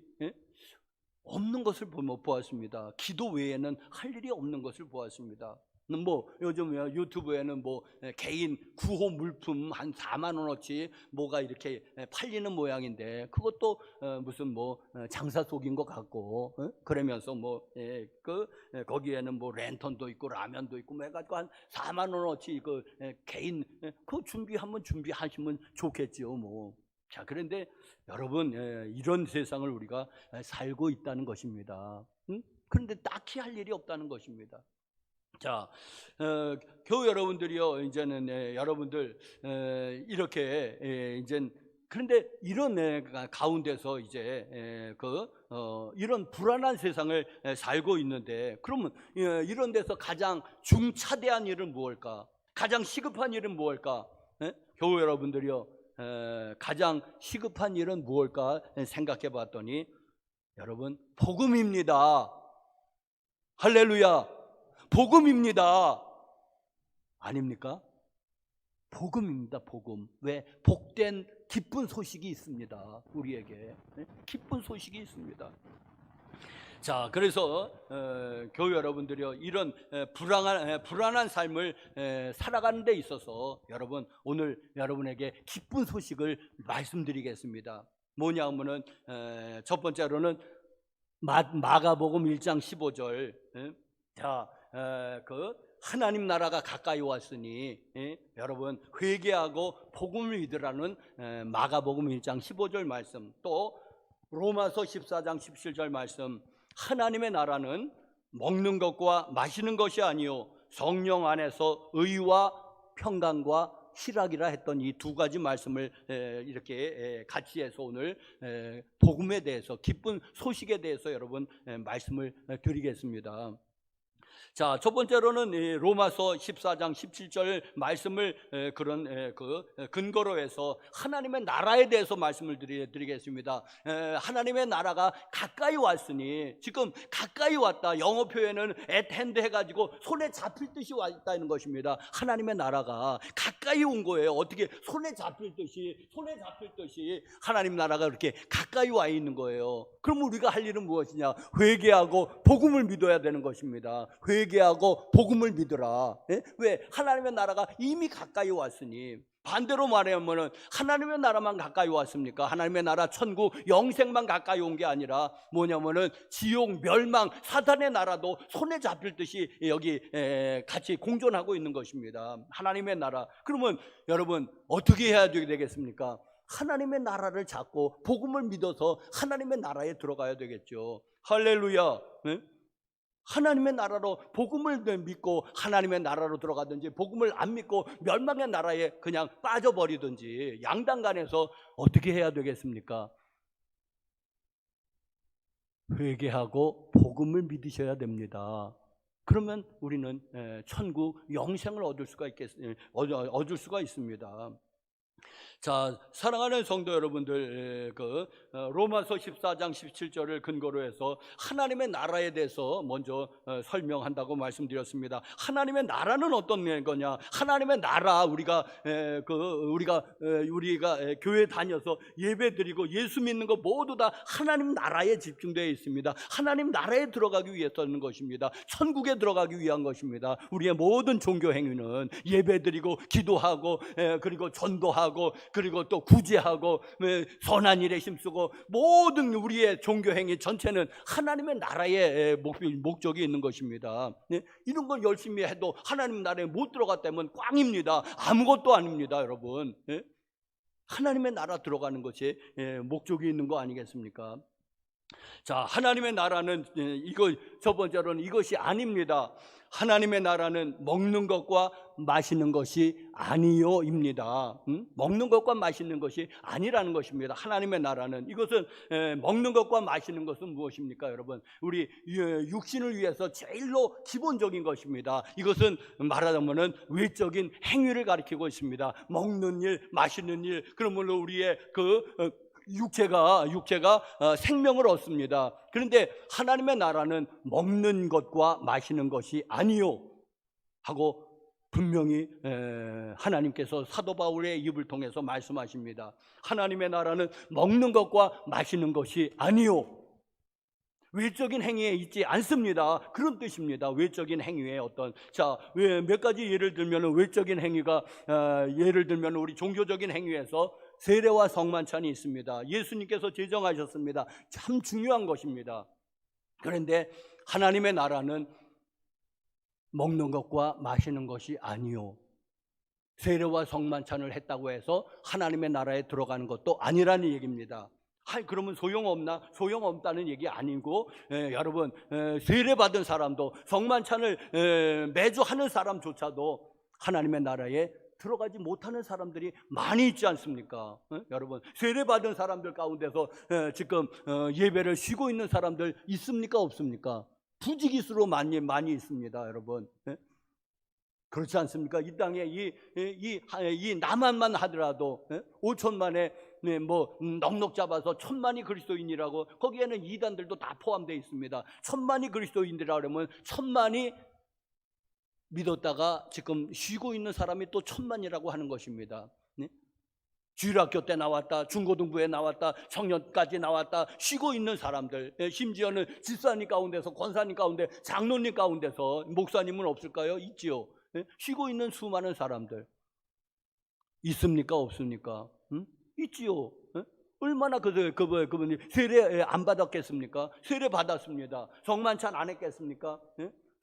없는 것을 보았습니다. 기도 외에는 할 일이 없는 것을 보았습니다. 뭐 요즘 유튜브에는 뭐 개인 구호 물품 한 4만 원어치 뭐가 이렇게 팔리는 모양인데, 그것도 무슨 뭐 장사 속인 것 같고, 그러면서 뭐 거기에는 뭐 랜턴도 있고 라면도 있고 뭐 해가지고 한 4만 원어치 그 개인 그 준비하시면 좋겠지요 뭐. 자, 그런데 여러분, 이런 세상을 우리가 살고 있다는 것입니다. 그런데 딱히 할 일이 없다는 것입니다. 자, 교우 여러분들이요, 이제는 여러분들 이렇게 이제, 그런데 이런 가운데서 이제 이런 불안한 세상을 살고 있는데, 그러면 이런 데서 가장 중차대한 일은 무엇일까? 가장 시급한 일은 무엇일까? 교우 여러분들이요, 가장 시급한 일은 무엇일까 생각해 봤더니, 여러분, 복음입니다. 할렐루야. 복음입니다. 아닙니까? 복음입니다. 복음. 왜? 복된 기쁜 소식이 있습니다. 우리에게 기쁜 소식이 있습니다. 자, 그래서 교회 여러분들이요, 이런 불안한 삶을 살아가는 데 있어서 여러분, 오늘 여러분에게 기쁜 소식을 말씀드리겠습니다. 뭐냐 하면은 첫 번째로는 마가복음 1장 15절. 자, 하나님 나라가 가까이 왔으니 여러분 회개하고 복음을 믿으라는 마가복음 1장 15절 말씀, 또 로마서 14장 17절 말씀, 하나님의 나라는 먹는 것과 마시는 것이 아니요 성령 안에서 의와 평강과 희락이라 했던 이 두 가지 말씀을 이렇게 같이 해서 오늘 복음에 대해서, 기쁜 소식에 대해서 여러분 말씀을 드리겠습니다. 자, 첫 번째로는 이 로마서 14장 17절 말씀을 그런 그 근거로 해서 하나님의 나라에 대해서 말씀을 드리겠습니다. 하나님의 나라가 가까이 왔으니, 지금 가까이 왔다, 영어 표현은 at hand 해가지고 손에 잡힐 듯이 왔다는 것입니다. 하나님의 나라가 가까이 온 거예요. 어떻게 손에 잡힐 듯이 하나님 나라가 그렇게 가까이 와 있는 거예요. 그럼 우리가 할 일은 무엇이냐? 회개하고 복음을 믿어야 되는 것입니다. 회개하고 복음을 믿으라. 왜? 하나님의 나라가 이미 가까이 왔으니. 반대로 말하면 하나님의 나라만 가까이 왔습니까? 하나님의 나라 천국 영생만 가까이 온 게 아니라 뭐냐면은 지옥 멸망 사탄의 나라도 손에 잡힐 듯이 여기 같이 공존하고 있는 것입니다. 하나님의 나라. 그러면 여러분 어떻게 해야 되겠습니까? 하나님의 나라를 잡고 복음을 믿어서 하나님의 나라에 들어가야 되겠죠. 할렐루야. 하나님의 나라로 복음을 믿고 하나님의 나라로 들어가든지, 복음을 안 믿고 멸망의 나라에 그냥 빠져버리든지, 양단간에서 어떻게 해야 되겠습니까? 회개하고 복음을 믿으셔야 됩니다. 그러면 우리는 천국 영생을 얻을 수가 있습니다. 자, 사랑하는 성도 여러분들, 로마서 14장 17절을 근거로 해서 하나님의 나라에 대해서 먼저 설명한다고 말씀드렸습니다. 하나님의 나라는 어떤 거냐? 하나님의 나라, 우리가 교회 다녀서 예배드리고 예수 믿는 거 모두 다 하나님 나라에 집중되어 있습니다. 하나님 나라에 들어가기 위해서는 것입니다. 천국에 들어가기 위한 것입니다. 우리의 모든 종교 행위는 예배드리고 기도하고 그리고 전도하고 그리고 또 구제하고 선한 일에 힘쓰고, 모든 우리의 종교 행위 전체는 하나님의 나라의 목적이 있는 것입니다. 이런 걸 열심히 해도 하나님 나라에 못 들어갔다면 꽝입니다. 아무것도 아닙니다, 여러분. 하나님의 나라 들어가는 것이 목적이 있는 거 아니겠습니까? 자, 하나님의 나라는 첫 번째로는 이것이 아닙니다. 하나님의 나라는 먹는 것과 마시는 것이 아니요입니다. 먹는 것과 마시는 것이 아니라는 것입니다. 하나님의 나라는, 이것은 먹는 것과 마시는 것은 무엇입니까, 여러분? 우리 육신을 위해서 제일로 기본적인 것입니다. 이것은 말하자면은 외적인 행위를 가리키고 있습니다. 먹는 일, 마시는 일, 그러므로 우리의 육체가 생명을 얻습니다. 그런데 하나님의 나라는 먹는 것과 마시는 것이 아니요 하고 분명히 하나님께서 사도 바울의 입을 통해서 말씀하십니다. 하나님의 나라는 먹는 것과 마시는 것이 아니요, 외적인 행위에 있지 않습니다. 그런 뜻입니다. 외적인 행위의 몇 가지 예를 들면, 외적인 행위가 예를 들면 우리 종교적인 행위에서 세례와 성만찬이 있습니다. 예수님께서 제정하셨습니다. 참 중요한 것입니다. 그런데 하나님의 나라는 먹는 것과 마시는 것이 아니요, 세례와 성만찬을 했다고 해서 하나님의 나라에 들어가는 것도 아니라는 얘기입니다. 그러면 소용없나? 소용없다는 얘기 아니고, 여러분, 세례 받은 사람도, 성만찬을 매주 하는 사람조차도 하나님의 나라에 들어가지 못하는 사람들이 많이 있지 않습니까? 여러분, 세례 받은 사람들 가운데서 지금 예배를 쉬고 있는 사람들 있습니까, 없습니까? 부지기수로 많이 있습니다, 여러분. 그렇지 않습니까? 이 땅에 이 남한만 하더라도 5천만에 넉넉 잡아서 1,000만이 그리스도인이라고, 거기에는 이단들도 다 포함되어 있습니다. 1,000만이 그리스도인이라 그러면 1,000만이 믿었다가 지금 쉬고 있는 사람이 또 1,000만이라고 하는 것입니다. 주일학교 때 나왔다, 중고등부에 나왔다, 청년까지 나왔다, 쉬고 있는 사람들, 심지어는 집사님 가운데서, 권사님 가운데, 장로님 가운데서, 목사님은 없을까요? 있지요. 쉬고 있는 수많은 사람들 있습니까, 없습니까? 있지요. 얼마나 그분이 세례 안 받았겠습니까? 세례 받았습니다. 성만찬 안 했겠습니까?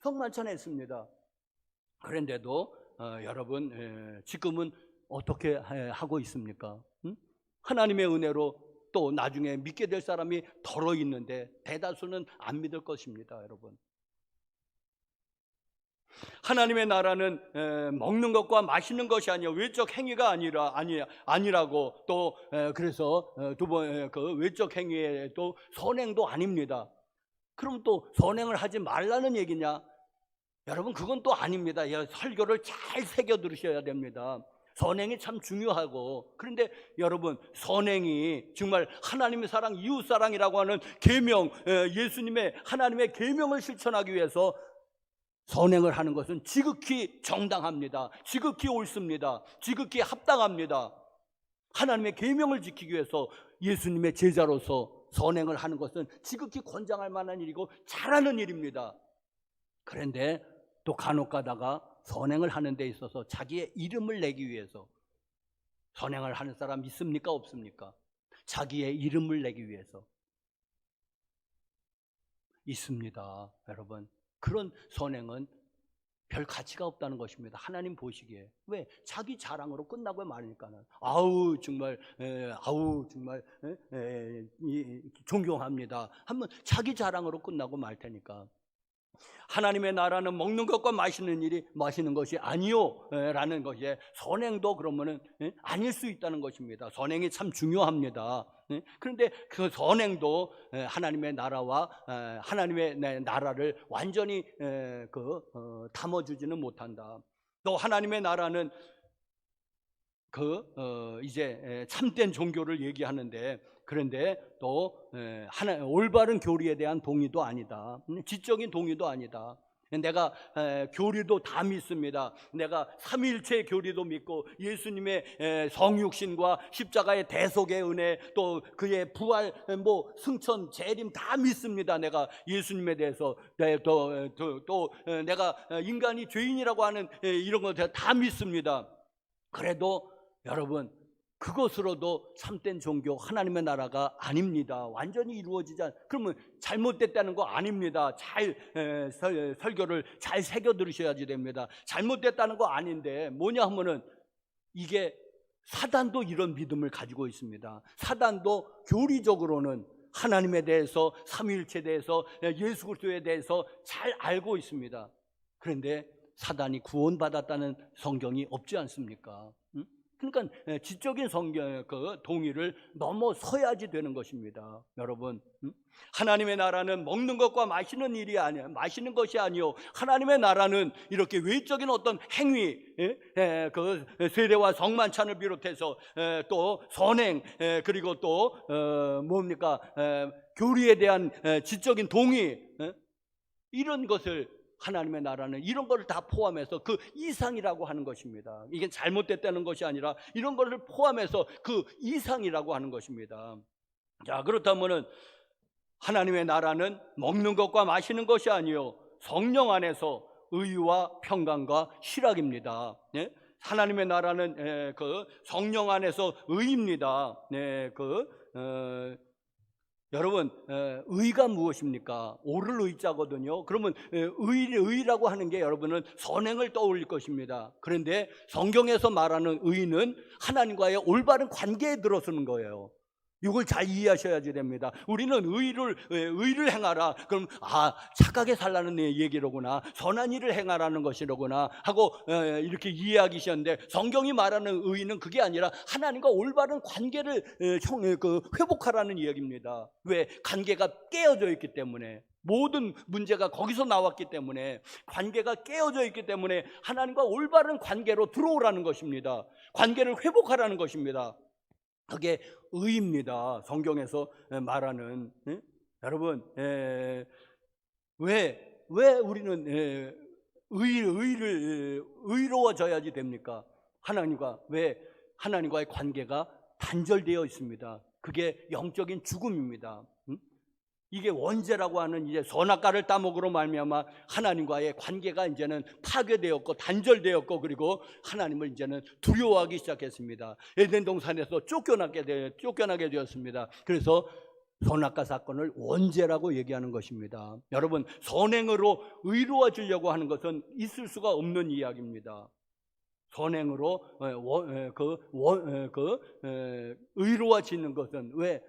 성만찬 했습니다. 그런데도 여러분, 지금은 어떻게 하고 있습니까? 하나님의 은혜로 또 나중에 믿게 될 사람이 덜어 있는데 대다수는 안 믿을 것입니다, 여러분. 하나님의 나라는 먹는 것과 마시는 것이 아니라 외적 행위가 아니라고, 또 그래서 두 번 외적 행위에 또 선행도 아닙니다. 그럼 또 선행을 하지 말라는 얘기냐? 여러분 그건 또 아닙니다. 설교를 잘 새겨 들으셔야 됩니다. 선행이 참 중요하고, 그런데 여러분 선행이 정말 하나님의 사랑, 이웃 사랑이라고 하는 계명, 예수님의 하나님의 계명을 실천하기 위해서 선행을 하는 것은 지극히 정당합니다. 지극히 옳습니다. 지극히 합당합니다. 하나님의 계명을 지키기 위해서 예수님의 제자로서 선행을 하는 것은 지극히 권장할 만한 일이고 잘하는 일입니다. 그런데 또 간혹 가다가 선행을 하는 데 있어서 자기의 이름을 내기 위해서, 선행을 하는 사람 있습니까? 없습니까? 자기의 이름을 내기 위해서 있습니다. 여러분, 그런 선행은 별 가치가 없다는 것입니다. 하나님 보시기에. 왜? 자기 자랑으로 끝나고 말하니까는 아우 정말 존경합니다 하면 자기 자랑으로 끝나고 말 테니까, 하나님의 나라는 먹는 것과 마시는 것이 아니요 라는 것이, 선행도 그러면은 아닐 수 있다는 것입니다. 선행이 참 중요합니다. 그런데 그 선행도 하나님의 나라와 하나님의 나라를 완전히 담아주지는 못한다. 또 하나님의 나라는 이제 참된 종교를 얘기하는데, 그런데 또 올바른 교리에 대한 동의도 아니다. 지적인 동의도 아니다. 내가 교리도 다 믿습니다. 내가 삼위일체 교리도 믿고 예수님의 성육신과 십자가의 대속의 은혜, 또 그의 부활, 승천, 재림 다 믿습니다. 내가 예수님에 대해서 또 내가 인간이 죄인이라고 하는 이런 것들 다 믿습니다. 그래도 여러분, 그것으로도 참된 종교, 하나님의 나라가 아닙니다. 완전히 이루어지지 그러면 잘못됐다는 거 아닙니다. 잘 설교를 잘 새겨 들으셔야지 됩니다. 잘못됐다는 거 아닌데 뭐냐 하면은, 이게 사단도 이런 믿음을 가지고 있습니다. 사단도 교리적으로는 하나님에 대해서, 삼위일체에 대해서, 예수 그리스도에 대해서 잘 알고 있습니다. 그런데 사단이 구원받았다는 성경이 없지 않습니까? 그러니까 지적인 성경 동의를 넘어서야지 되는 것입니다. 여러분, 하나님의 나라는 먹는 것과 마시는 일이 아니야, 마시는 것이 아니요, 하나님의 나라는 이렇게 외적인 어떤 행위, 그 세례와 성만찬을 비롯해서 또 선행, 그리고 또 뭡니까, 교리에 대한 지적인 동의, 이런 것을, 하나님의 나라는 이런 것을 다 포함해서 그 이상이라고 하는 것입니다. 이게 잘못됐다는 것이 아니라 이런 것을 포함해서 그 이상이라고 하는 것입니다. 자, 그렇다면은 하나님의 나라는 먹는 것과 마시는 것이 아니요, 성령 안에서 의와 평강과 희락입니다. 네? 하나님의 나라는 그 성령 안에서 의입니다. 네, 여러분, 의가 무엇입니까? 옳을 의자거든요. 그러면 의라고 하는 게 여러분은 선행을 떠올릴 것입니다. 그런데 성경에서 말하는 의는 하나님과의 올바른 관계에 들어서는 거예요. 이걸 잘 이해하셔야지 됩니다. 우리는 의를 행하라, 그럼 착하게 살라는 얘기로구나, 선한 일을 행하라는 것이로구나 하고 이렇게 이해하기 쉬운데, 성경이 말하는 의는 그게 아니라 하나님과 올바른 관계를 회복하라는 이야기입니다. 왜? 관계가 깨어져 있기 때문에, 모든 문제가 거기서 나왔기 때문에, 관계가 깨어져 있기 때문에 하나님과 올바른 관계로 들어오라는 것입니다. 관계를 회복하라는 것입니다. 그게 의입니다. 성경에서 말하는. 여러분, 왜 우리는 의로워져야지 됩니까? 왜 하나님과의 관계가 단절되어 있습니다. 그게 영적인 죽음입니다. 이게 원죄라고 하는 이제 선악과를 따먹으로 말미암아 하나님과의 관계가 이제는 파괴되었고 단절되었고, 그리고 하나님을 이제는 두려워하기 시작했습니다. 에덴 동산에서 쫓겨나게 되었습니다. 그래서 선악과 사건을 원죄라고 얘기하는 것입니다. 여러분, 선행으로 의로워지려고 하는 것은 있을 수가 없는 이야기입니다. 선행으로 의로워지는 것은, 왜?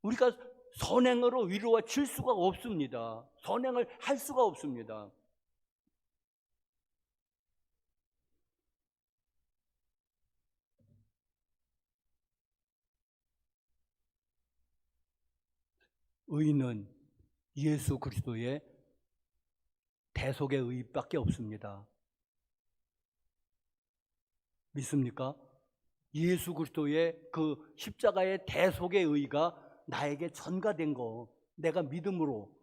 우리가 선행으로 위로워질 수가 없습니다. 선행을 할 수가 없습니다. 의는 예수 그리스도의 대속의 의밖에 없습니다. 믿습니까? 예수 그리스도의 그 십자가의 대속의 의가 나에게 전가된 거, 내가 믿음으로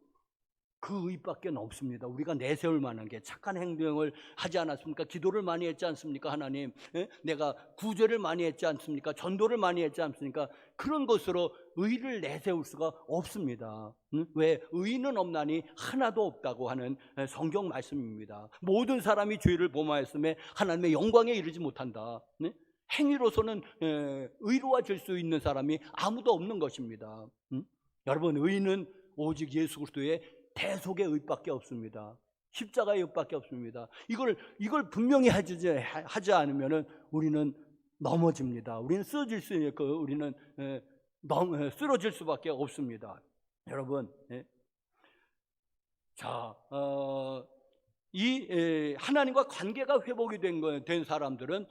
그 의밖에 없습니다. 우리가 내세울 만한 게 착한 행동을 하지 않았습니까? 기도를 많이 했지 않습니까? 하나님, 내가 구제를 많이 했지 않습니까? 전도를 많이 했지 않습니까? 그런 것으로 의를 내세울 수가 없습니다. 왜? 의는 없나니 하나도 없다고 하는 성경 말씀입니다. 모든 사람이 죄를 범하였음에 하나님의 영광에 이르지 못한다. 행위로서는 의로워질 수 있는 사람이 아무도 없는 것입니다. 여러분, 의는 오직 예수 그리스도의 대속의 의밖에 없습니다. 십자가의 의밖에 없습니다. 이걸 분명히 하지 않으면은 우리는 넘어집니다. 우리는 쓰러질 수밖에 없습니다. 여러분, 하나님과 관계가 회복이 된 사람들은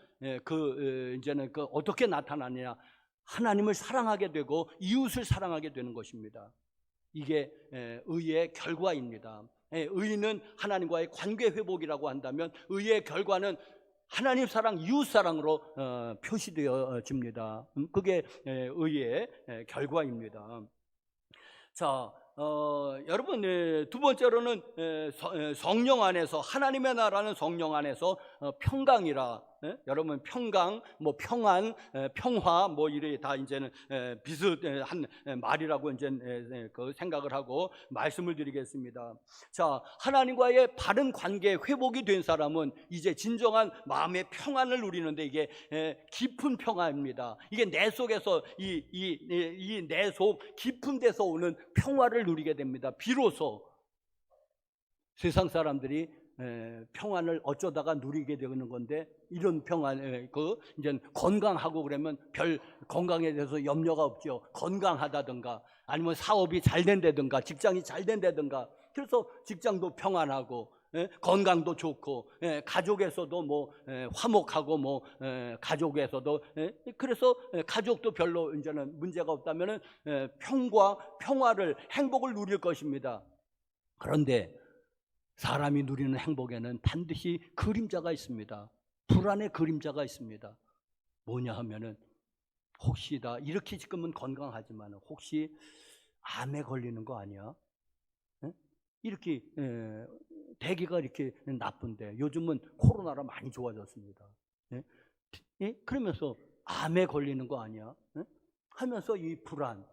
이제는 어떻게 나타나느냐? 하나님을 사랑하게 되고 이웃을 사랑하게 되는 것입니다. 이게 의의 결과입니다. 의는 하나님과의 관계 회복이라고 한다면 의의 결과는 하나님 사랑, 이웃 사랑으로 표시되어집니다. 그게 의의 결과입니다. 자, 여러분, 두 번째로는 성령 안에서, 하나님의 나라는 성령 안에서 평강이라. 여러분, 평강, 뭐 평안, 평화, 뭐 이래 다 이제는 비슷한 말이라고 이제 그 생각을 하고 말씀을 드리겠습니다. 자, 하나님과의 바른 관계 회복이 된 사람은 이제 진정한 마음의 평안을 누리는데 이게 깊은 평화입니다. 이게 내 속에서 이 내 속 깊은 데서 오는 평화를 누리게 됩니다. 비로소 세상 사람들이 평안을 어쩌다가 누리게 되는 건데, 이런 평안, 이제 건강하고 그러면 별 건강에 대해서 염려가 없죠. 건강하다든가 아니면 사업이 잘 된다든가 직장이 잘 된다든가, 그래서 직장도 평안하고 건강도 좋고 가족에서도 뭐 화목하고 뭐 가족에서도 그래서 가족도 별로 이제는 문제가 없다면은 평화를, 행복을 누릴 것입니다. 그런데 사람이 누리는 행복에는 반드시 그림자가 있습니다. 불안의 그림자가 있습니다. 뭐냐 하면은 혹시 이렇게 지금은 건강하지만 혹시 암에 걸리는 거 아니야? 이렇게 대기가 이렇게 나쁜데 요즘은 코로나라 많이 좋아졌습니다. 그러면서 암에 걸리는 거 아니야? 하면서 이 불안,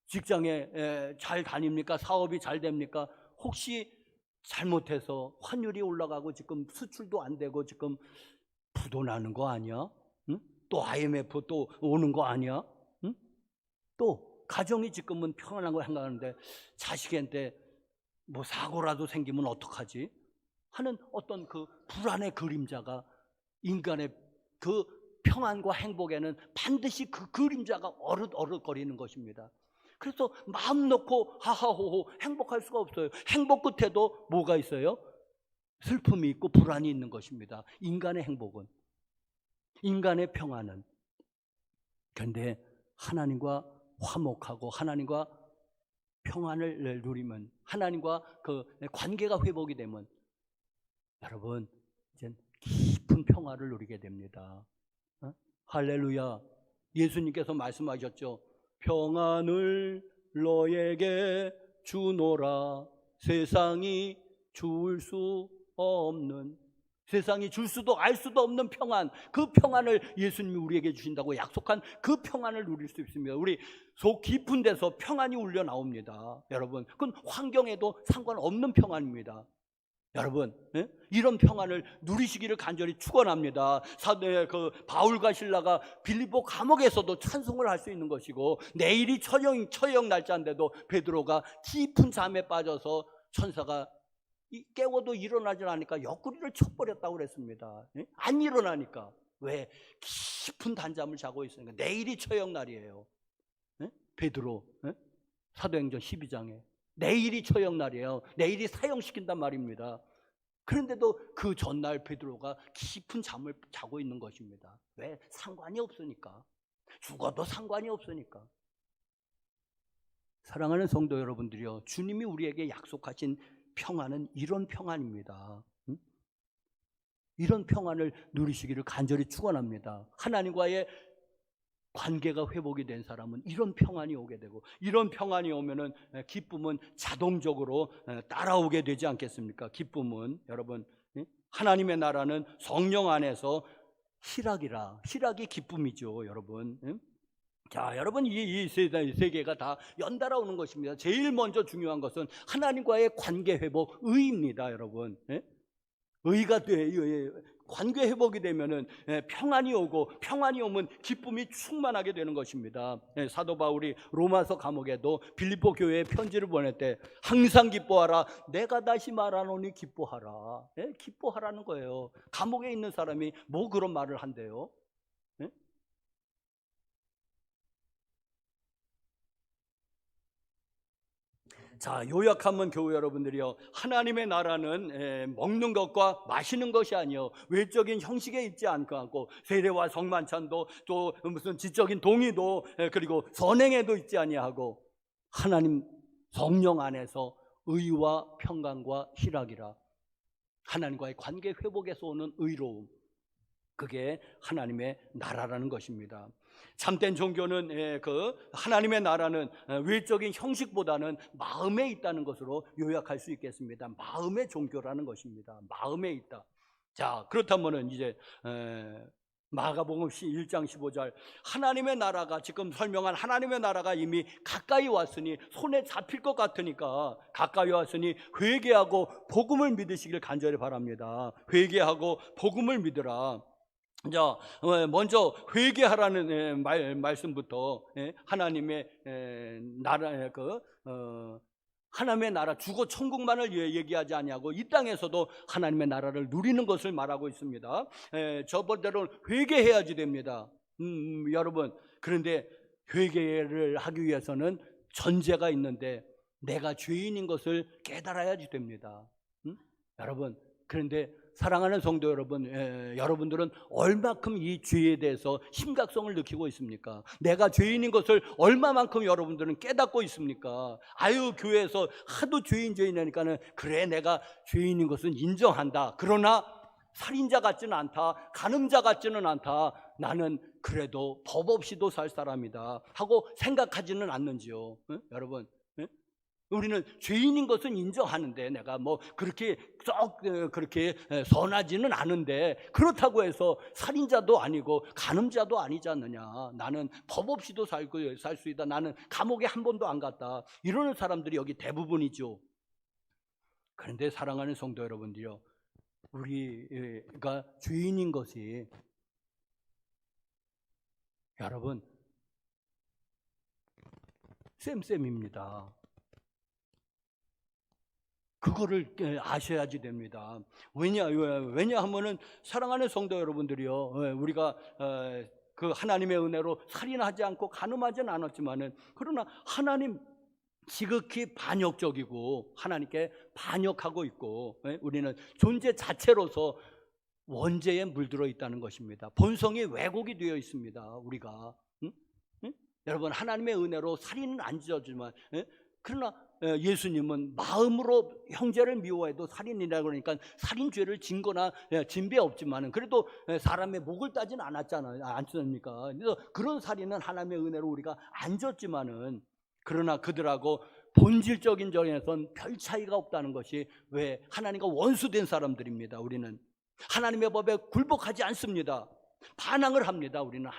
직장에 잘 다닙니까? 사업이 잘 됩니까? 혹시 잘못해서 환율이 올라가고 지금 수출도 안 되고 지금 부도 나는 거 아니야? 또 IMF 또 오는 거 아니야? 또 가정이 지금은 평안한 거 생각하는데 자식한테 뭐 사고라도 생기면 어떡하지? 하는 어떤 그 불안의 그림자가, 인간의 그 평안과 행복에는 반드시 그 그림자가 어릇거리는 것입니다. 그래서 마음 놓고 하하호호 행복할 수가 없어요. 행복 끝에도 뭐가 있어요? 슬픔이 있고 불안이 있는 것입니다. 인간의 행복은, 인간의 평안은. 그런데 하나님과 화목하고 하나님과 평안을 누리면, 하나님과 그 관계가 회복이 되면 여러분 이제 깊은 평화를 누리게 됩니다. 할렐루야. 예수님께서 말씀하셨죠. 평안을 너에게 주노라. 세상이 줄 수 없는, 세상이 줄 수도 알 수도 없는 평안, 그 평안을 예수님이 우리에게 주신다고 약속한 그 평안을 누릴 수 있습니다. 우리 속 깊은 데서 평안이 울려 나옵니다. 여러분, 그건 환경에도 상관없는 평안입니다. 여러분, 이런 평안을 누리시기를 간절히 축원합니다. 바울과 실라가 빌립보 감옥에서도 찬송을 할 수 있는 것이고, 내일이 처형 날짜인데도 베드로가 깊은 잠에 빠져서 천사가 깨워도 일어나지 않으니까 옆구리를 쳐버렸다고 그랬습니다. 안 일어나니까. 왜? 깊은 단잠을 자고 있으니까. 내일이 처형 날이에요. 베드로, 사도행전 12장에 내일이 처형 날이에요. 내일이 사형시킨단 말입니다. 그런데도 그 전날 베드로가 깊은 잠을 자고 있는 것입니다. 왜? 상관이 없으니까. 죽어도 상관이 없으니까. 사랑하는 성도 여러분들이요, 주님이 우리에게 약속하신 평안은 이런 평안입니다. 이런 평안을 누리시기를 간절히 축원합니다. 하나님과의 관계가 회복이 된 사람은 이런 평안이 오게 되고, 이런 평안이 오면은 기쁨은 자동적으로 따라오게 되지 않겠습니까? 기쁨은 여러분, 하나님의 나라는 성령 안에서 희락이라, 희락이 기쁨이죠, 여러분. 자, 여러분, 이 세계가 다 연달아 오는 것입니다. 제일 먼저 중요한 것은 하나님과의 관계 회복, 의입니다, 여러분. 의가 관계 회복이 되면은 평안이 오고, 평안이 오면 기쁨이 충만하게 되는 것입니다. 사도 바울이 로마서 감옥에도 빌립보 교회에 편지를 보낼 때 항상 기뻐하라, 내가 다시 말하노니 기뻐하라. 기뻐하라는 거예요. 감옥에 있는 사람이 뭐 그런 말을 한대요? 자, 요약하면 교회 여러분들이요, 하나님의 나라는 먹는 것과 마시는 것이 아니요, 외적인 형식에 있지 않고, 세례와 성만찬도 또 무슨 지적인 동의도 그리고 선행에도 있지 아니하고, 하나님 성령 안에서 의와 평강과 희락이라. 하나님과의 관계 회복에서 오는 의로움, 그게 하나님의 나라라는 것입니다. 참된 종교는 그 하나님의 나라는 외적인 형식보다는 마음에 있다는 것으로 요약할 수 있겠습니다. 마음의 종교라는 것입니다. 마음에 있다. 자, 그렇다면은 이제 마가복음 1장 15절, 하나님의 나라가, 지금 설명한 하나님의 나라가 이미 가까이 왔으니, 손에 잡힐 것 같으니까 가까이 왔으니 회개하고 복음을 믿으시길 간절히 바랍니다. 회개하고 복음을 믿으라. 자, 먼저 회개하라는 말씀부터, 하나님의 나라, 하나님의 나라, 주고 천국만을 얘기하지 아니하고 이 땅에서도 하나님의 나라를 누리는 것을 말하고 있습니다. 저번대로 회개해야지 됩니다. 여러분, 그런데 회개를 하기 위해서는 전제가 있는데, 내가 죄인인 것을 깨달아야지 됩니다. 여러분, 그런데 사랑하는 성도 여러분, 여러분들은 얼마큼 이 죄에 대해서 심각성을 느끼고 있습니까? 내가 죄인인 것을 얼마만큼 여러분들은 깨닫고 있습니까? 아유, 교회에서 하도 죄인이니까는, 그래, 내가 죄인인 것은 인정한다. 그러나 살인자 같지는 않다, 간음자 같지는 않다, 나는 그래도 법 없이도 살 사람이다 하고 생각하지는 않는지요? 여러분, 우리는 죄인인 것은 인정하는데, 내가 뭐 그렇게 그렇게 선하지는 않은데, 그렇다고 해서 살인자도 아니고 간음자도 아니지 않느냐, 나는 법 없이도 살 수 있다, 나는 감옥에 한 번도 안 갔다, 이러는 사람들이 여기 대부분이죠. 그런데 사랑하는 성도 여러분들이요, 우리가 죄인인 것이, 여러분, 쌤입니다. 그거를 아셔야지 됩니다. 왜냐하면은 사랑하는 성도 여러분들이요, 우리가 그 하나님의 은혜로 살인하지 않고 간음하지는 않았지만은, 그러나 하나님 지극히 반역적이고 하나님께 반역하고 있고, 우리는 존재 자체로서 원죄에 물들어 있다는 것입니다. 본성이 왜곡이 되어 있습니다. 우리가 여러분, 하나님의 은혜로 살인은 안 지었지만, 그러나 예수님은 마음으로 형제를 미워해도 살인이라고 그러니까 살인죄를 진 거나 진배 없지만은, 그래도 사람의 목을 따지는 않습니까? 그래서 그런 살인은 하나님의 은혜로 우리가 안 졌지만은, 그러나 그들하고 본질적인 점에선 별 차이가 없다는 것이, 왜? 하나님과 원수된 사람들입니다. 우리는 하나님의 법에 굴복하지 않습니다. 반항을 합니다. 우리는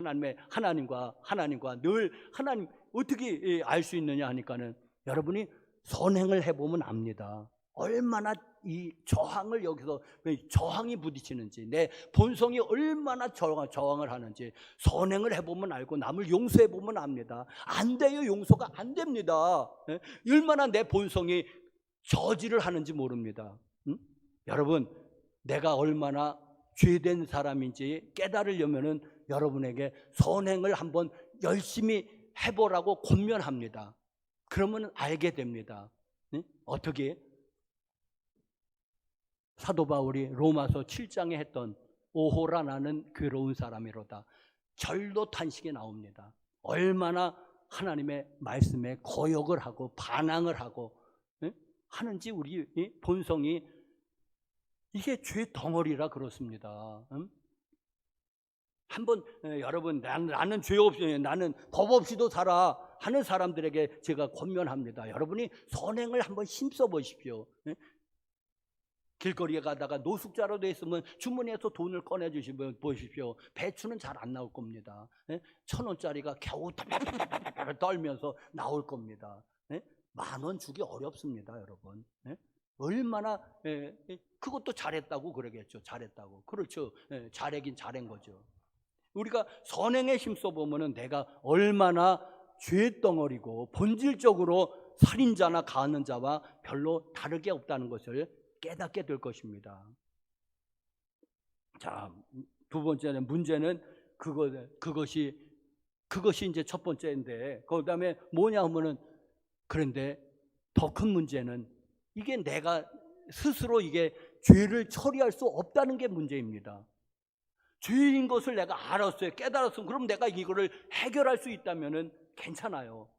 하나님과 늘 하나님, 어떻게 알 수 있느냐 하니까는, 여러분이 선행을 해보면 압니다. 얼마나 이 저항을, 여기서 저항이 부딪히는지, 내 본성이 얼마나 저항을 하는지 선행을 해보면 알고, 남을 용서해보면 압니다. 안 돼요. 용서가 안 됩니다. 얼마나 내 본성이 저지를 하는지 모릅니다. 여러분, 내가 얼마나 죄된 사람인지 깨달으려면은 여러분에게 선행을 한번 열심히 해보라고 권면합니다. 그러면 알게 됩니다. 어떻게? 사도 바울이 로마서 7장에 했던 오호라 나는 괴로운 사람이로다, 절로 탄식이 나옵니다. 얼마나 하나님의 말씀에 거역을 하고 반항을 하고 하는지 우리 본성이 이게 죄 덩어리라 그렇습니다. 한번 여러분 나는 죄 없이 나는 법 없이도 살아 하는 사람들에게 제가 권면합니다. 여러분이 선행을 한번 힘써 보십시오. 길거리에 가다가 노숙자로 돼 있으면 주머니에서 돈을 꺼내 주시면 보십시오. 배추는 잘 안 나올 겁니다. 1,000원짜리가 겨우 떨면서 나올 겁니다. 10,000원 주기 어렵습니다, 여러분. 얼마나 그것도 잘했다고 그러겠죠. 잘했다고. 그렇죠. 잘하긴 잘한 거죠. 우리가 선행에 힘써 보면은 내가 얼마나 죄덩어리고 본질적으로 살인자나 가하는 자와 별로 다르게 없다는 것을 깨닫게 될 것입니다. 자, 두 번째는 문제는 그것이 이제 첫 번째인데, 그다음에 뭐냐 하면은, 그런데 더 큰 문제는 이게 내가 스스로 이게 죄를 처리할 수 없다는 게 문제입니다. 죄인 것을 내가 알았어요. 깨달았으면 그럼 내가 이거를 해결할 수 있다면은 괜찮아요.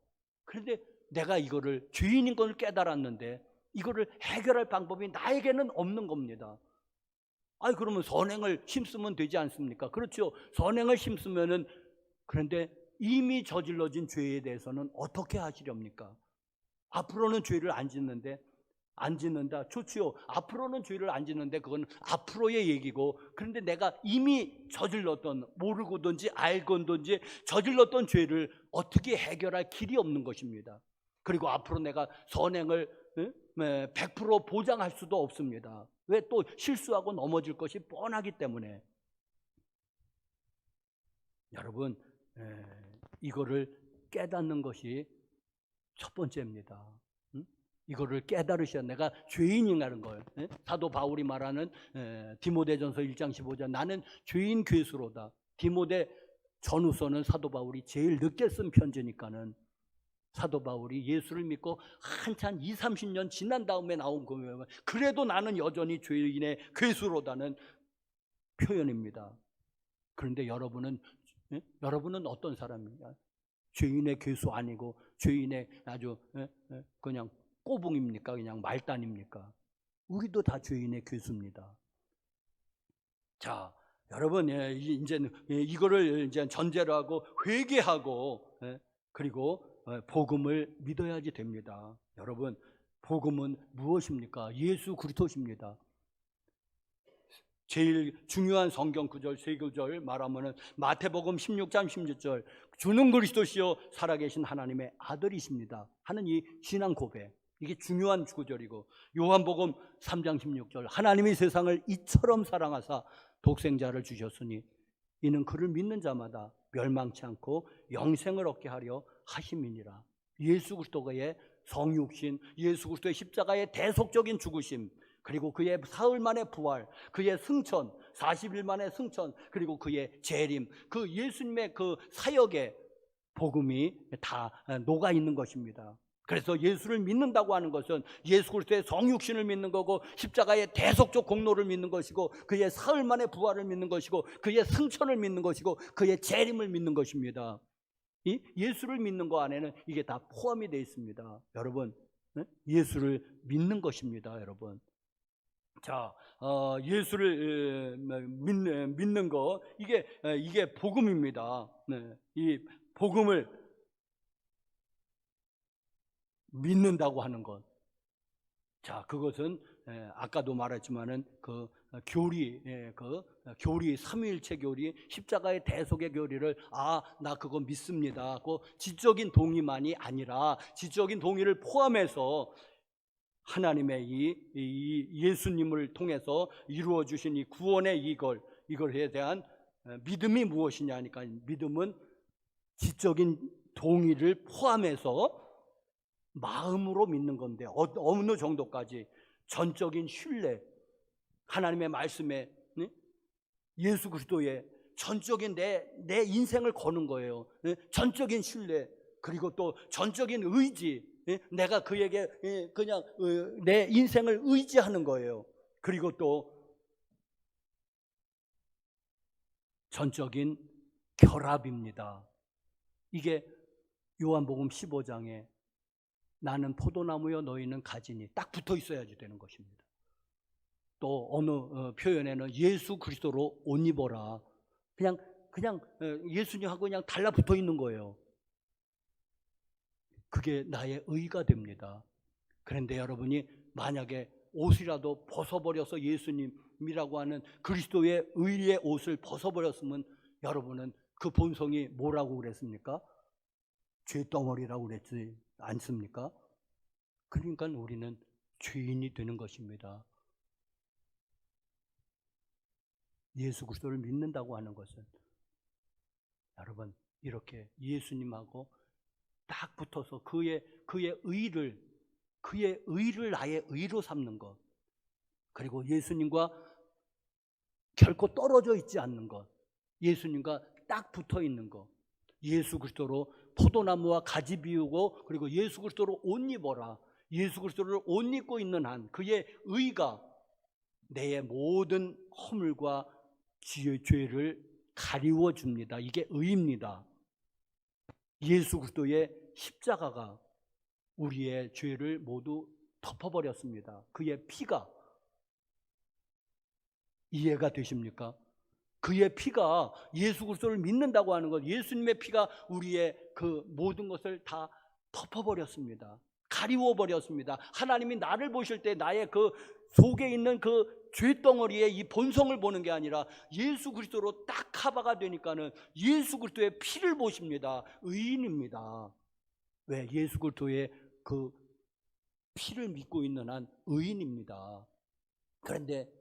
그런데 내가 이거를 죄인인 걸 깨달았는데 이거를 해결할 방법이 나에게는 없는 겁니다. 아니 그러면 선행을 힘쓰면 되지 않습니까? 그렇죠. 선행을 힘쓰면은, 그런데 이미 저질러진 죄에 대해서는 어떻게 하시렵니까? 앞으로는 죄를 안 짓는다. 좋지요. 앞으로는 죄를 안 짓는데 그건 앞으로의 얘기고, 그런데 내가 이미 저질렀던, 모르고든지 알고든지 저질렀던 죄를 어떻게 해결할 길이 없는 것입니다. 그리고 앞으로 내가 선행을 100% 보장할 수도 없습니다. 왜? 또 실수하고 넘어질 것이 뻔하기 때문에. 여러분, 이거를 깨닫는 것이 첫 번째입니다. 이거를 깨달으셔야, 내가 죄인이라는 걸. 사도 바울이 말하는 디모데전서 1장 15절, 나는 죄인 괴수로다. 디모데 전후서는 사도 바울이 제일 늦게 쓴 편지니까는, 사도 바울이 예수를 믿고 한참 20, 30년 지난 다음에 나온 거예요. 그래도 나는 여전히 죄인의 괴수로다는 표현입니다. 그런데 여러분은 어떤 사람입니까? 죄인의 괴수 아니고 죄인의 아주 그냥 꼬붕입니까? 그냥 말단입니까? 우리도 다 죄인의 괴수입니다. 자, 여러분, 이제 이거를 이제 전제로 하고 회개하고, 그리고 복음을 믿어야지 됩니다. 여러분, 복음은 무엇입니까? 예수 그리스도십니다. 제일 중요한 성경 구절 세 구절 말하면은 마태복음 16장 16절, 주는 그리스도시요 살아계신 하나님의 아들이십니다 하는 이 신앙 고백, 이게 중요한 구절이고, 요한복음 3장 16절, 하나님이 세상을 이처럼 사랑하사 독생자를 주셨으니 이는 그를 믿는 자마다 멸망치 않고 영생을 얻게 하려 하심이니라. 예수 그리스도의 성육신, 예수 그리스도의 십자가의 대속적인 죽으심, 그리고 그의 사흘 만의 부활, 그의 승천, 40일 만의 승천, 그리고 그의 재림, 그 예수님의 그 사역에 복음이 다 녹아 있는 것입니다. 그래서 예수를 믿는다고 하는 것은 예수 그리스도의 성육신을 믿는 거고, 십자가의 대속적 공로를 믿는 것이고, 그의 사흘 만의 부활을 믿는 것이고, 그의 승천을 믿는 것이고, 그의 재림을 믿는 것입니다. 이 예수를 믿는 거 안에는 이게 다 포함이 되어 있습니다. 여러분, 예수를 믿는 것입니다. 여러분, 자, 예수를 믿는 거, 이게 복음입니다. 이 복음을 믿는다고 하는 것. 자, 그것은 아까도 말했지만은 그 교리, 삼위일체 교리, 십자가의 대속의 교리를 나 그거 믿습니다. 그 지적인 동의만이 아니라 지적인 동의를 포함해서 하나님의 이 예수님을 통해서 이루어 주신 이 구원의 이걸에 대한 믿음이 무엇이냐 하니까, 믿음은 지적인 동의를 포함해서 마음으로 믿는 건데, 어느 정도까지? 전적인 신뢰, 하나님의 말씀에, 예수 그리스도의 전적인 내 인생을 거는 거예요. 전적인 신뢰, 그리고 또 전적인 의지, 내가 그에게 그냥 내 인생을 의지하는 거예요. 그리고 또 전적인 결합입니다. 이게 요한복음 15장에 나는 포도나무여 너희는 가지니 딱 붙어 있어야지 되는 것입니다. 또 어느 표현에는 예수 그리스도로 옷 입어라. 그냥 예수님하고 그냥 달라붙어 있는 거예요. 그게 나의 의가 됩니다. 그런데 여러분이 만약에 옷이라도 벗어버려서 예수님이라고 하는 그리스도의 의의 옷을 벗어버렸으면 여러분은 그 본성이 뭐라고 그랬습니까? 죄덩어리라고 그랬지 않습니까? 그러니까 우리는 죄인이 되는 것입니다. 예수 그리스도를 믿는다고 하는 것은 여러분 이렇게 예수님하고 딱 붙어서 그의 의를 나의 의로 삼는 것, 그리고 예수님과 결코 떨어져 있지 않는 것, 예수님과 딱 붙어 있는 것, 예수 그리스도로 포도나무와 가지 비우고 그리고 예수 그리스도로 옷 입어라. 예수 그리스도를 옷 입고 있는 한 그의 의가 내 모든 허물과 죄를 가리워 줍니다. 이게 의입니다. 예수 그리스도의 십자가가 우리의 죄를 모두 덮어버렸습니다. 그의 피가, 이해가 되십니까? 그의 피가, 예수 그리스도를 믿는다고 하는 것, 예수님의 피가 우리의 그 모든 것을 다 덮어버렸습니다. 가리워버렸습니다. 하나님이 나를 보실 때 나의 그 속에 있는 그 죄덩어리의 이 본성을 보는 게 아니라 예수 그리스도로 딱 커버가 되니까는 예수 그리스도의 피를 보십니다. 의인입니다. 왜? 예수 그리스도의 그 피를 믿고 있는 한 의인입니다. 그런데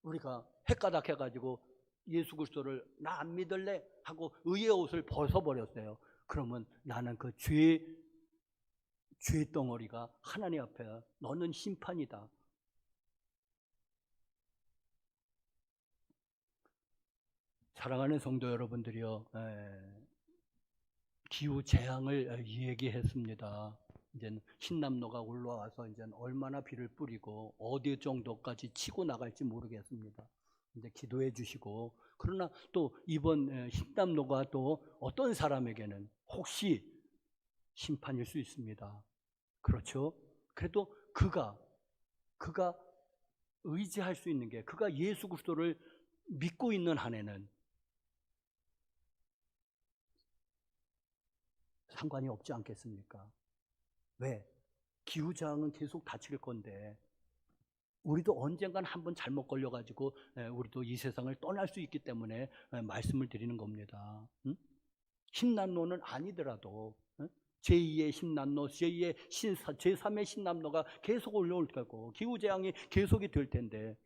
우리가 헷가닥해가지고 예수 그리스도를 나 안 믿을래 하고 의의 옷을 벗어버렸어요. 그러면 나는 그 죄덩어리가 하나님 앞에 너는 심판이다. 사랑하는 성도 여러분들이요, 기후 재앙을 얘기했습니다. 이제 신남로가 올라와서 이제 얼마나 비를 뿌리고 어디 정도까지 치고 나갈지 모르겠습니다. 이제 기도해 주시고, 그러나 또 이번 신남로가 또 어떤 사람에게는 혹시 심판일 수 있습니다. 그렇죠? 그래도 그가 의지할 수 있는 게, 그가 예수 그리스도를 믿고 있는 한에는 상관이 없지 않겠습니까? 왜? 기후저항은 계속 닥칠 건데 우리도 언젠간 한번 잘못 걸려가지고 우리도 이 세상을 떠날 수 있기 때문에 말씀을 드리는 겁니다. 신난로는 아니더라도 제2의 신난로, 제3의 신난로가 계속 올라올 거고 기후재앙이 계속이 될 텐데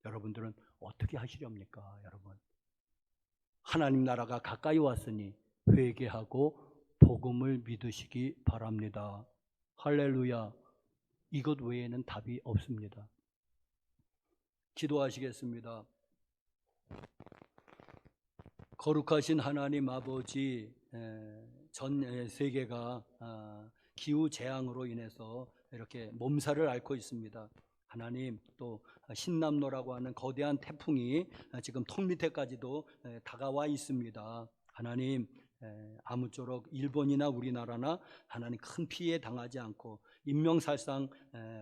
여러분들은 어떻게 하시렵니까? 여러분, 하나님 나라가 가까이 왔으니 회개하고 복음을 믿으시기 바랍니다. 할렐루야. 이것 외에는 답이 없습니다. 기도하시겠습니다. 거룩하신 하나님 아버지, 전 세계가 기후 재앙으로 인해서 이렇게 몸살을 앓고 있습니다. 하나님, 또 신남로라고 하는 거대한 태풍이 지금 턱 밑에까지도 다가와 있습니다. 하나님, 아무쪼록 일본이나 우리나라나 하나님 큰 피해 당하지 않고 인명살상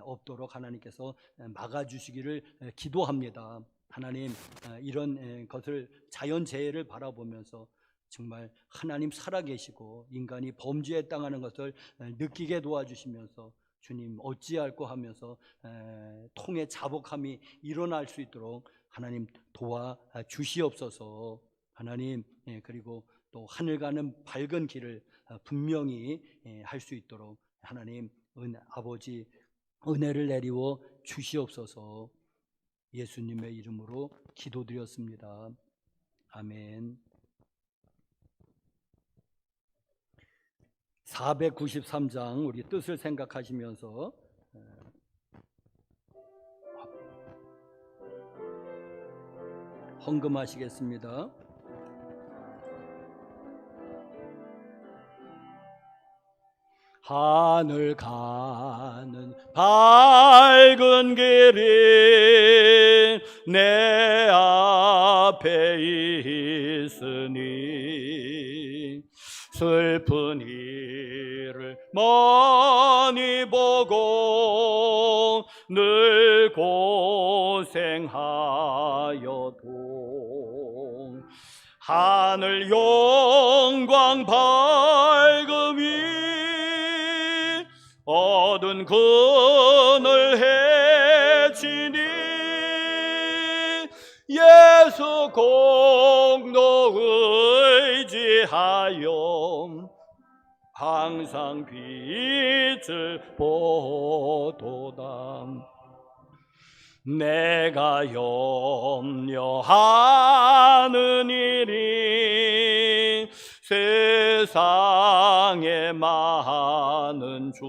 없도록 하나님께서 막아주시기를 기도합니다. 하나님, 이런 것을 자연재해를 바라보면서 정말 하나님 살아계시고 인간이 범죄에 당하는 것을 느끼게 도와주시면서 주님 어찌할꼬 하면서 통의 자복함이 일어날 수 있도록 하나님 도와주시옵소서. 하나님, 그리고 또 하늘 가는 밝은 길을 분명히 할 수 있도록 하나님 아버지 은혜를 내리워 주시옵소서. 예수님의 이름으로 기도드렸습니다. 아멘. 493장 우리 뜻을 생각하시면서 헌금하시겠습니다. 하늘 가는 밝은 길이 내 앞에 있으니 슬픈 일을 많이 보고 늘 고생하여도 하늘 영광 밝음이 어두운 그늘 해치니 예수 공로 의지하여 항상 빛을 보도다. 내가 염려하는 일이 세상에 많은 중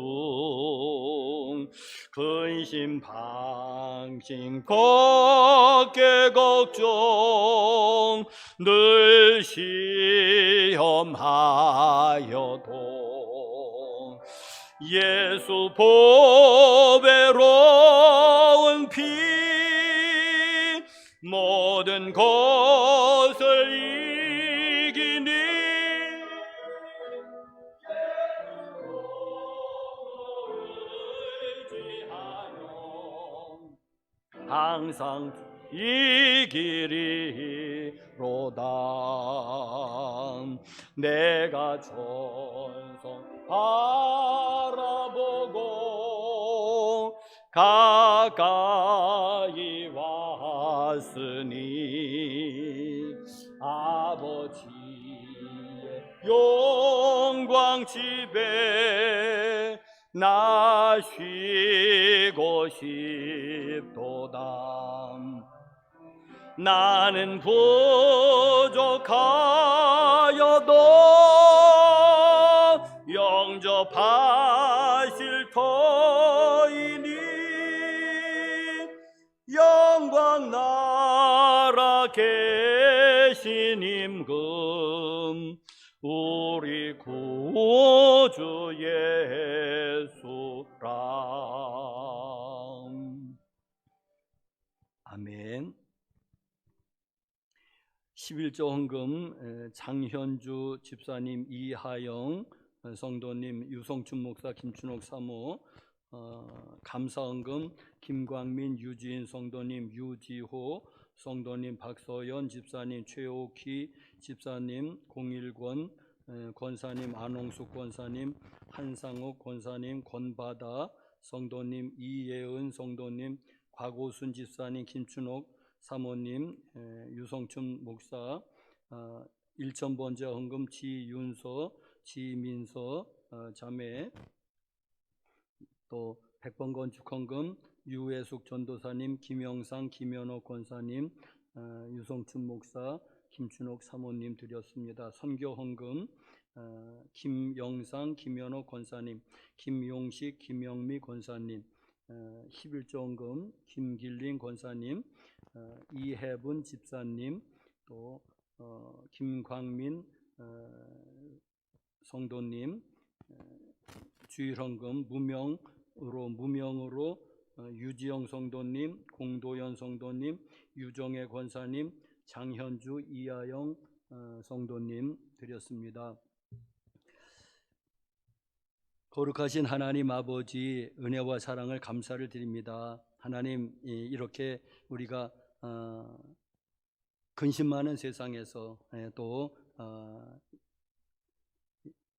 근심 방심 걱게 걱정 늘 시험하여도 예수 보배로운 피 모든 것을 이기니 항상 이기리로다. 내가 전성 바라보고 가까이 왔으니 아버지의 영광 집에 나 쉬고 싶도다. 나는 부족하여도 영접하실 터이니 영광 나라 계신 임금 우리 구주 예수라. 아멘. 11조 헌금 장현주 집사님, 이하영 성도님, 유성춘 목사, 김춘옥 사모, 감사 헌금 김광민, 유지인 성도님, 유지호 성도님, 박서연 집사님, 최옥희 집사님, 공일권 권사님, 안홍숙 권사님, 한상욱 권사님, 권바다 성도님, 이예은 성도님, 곽오순 집사님, 김춘옥 사모님, 유성춘 목사, 일천번제 헌금 지윤서, 지민서 자매, 또 백번건축 헌금 유해숙 전도사님, 김영상, 김현호 권사님, 유성춘 목사, 김춘옥 사모님 드렸습니다. 선교 헌금 김영상, 김현호 권사님, 김용식, 김영미 권사님, 11조 헌금 김길린 권사님, 이해분 집사님, 또 김광민 성도님, 주일헌금 무명으로 유지영 성도님, 공도연 성도님, 유정혜 권사님, 장현주, 이하영 성도님 드렸습니다. 거룩하신 하나님 아버지, 은혜와 사랑을 감사를 드립니다. 하나님, 이렇게 우리가 근심 많은 세상에서 또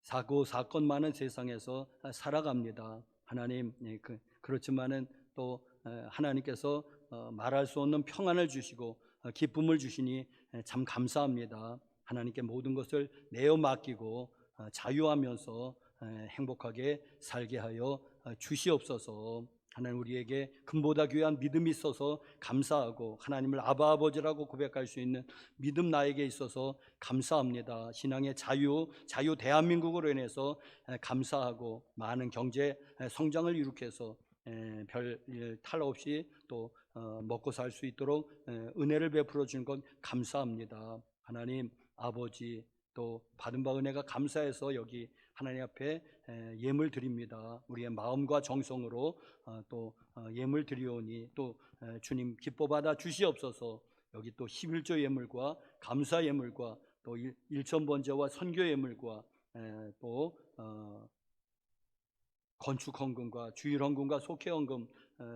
사고 사건 많은 세상에서 살아갑니다. 하나님, 그렇지만은 또 하나님께서 말할 수 없는 평안을 주시고 기쁨을 주시니 참 감사합니다. 하나님께 모든 것을 내어 맡기고 자유하면서 행복하게 살게 하여 주시옵소서. 하나님, 우리에게 금보다 귀한 믿음이 있어서 감사하고 하나님을 아바 아버지라고 고백할 수 있는 믿음 나에게 있어서 감사합니다. 신앙의 자유 대한민국으로 인해서 감사하고 많은 경제 성장을 일으켜서 별 탈 없이 또 먹고 살 수 있도록 은혜를 베풀어 주는 것 감사합니다. 하나님 아버지, 또 받은 바 은혜가 감사해서 여기 하나님 앞에 예물 드립니다. 우리의 마음과 정성으로 또 예물 드리오니 또 주님 기뻐 받아 주시옵소서. 여기 또 11조 예물과 감사 예물과 또 일천번제와 선교 예물과 또 건축 헌금과 주일 헌금과 속회 헌금,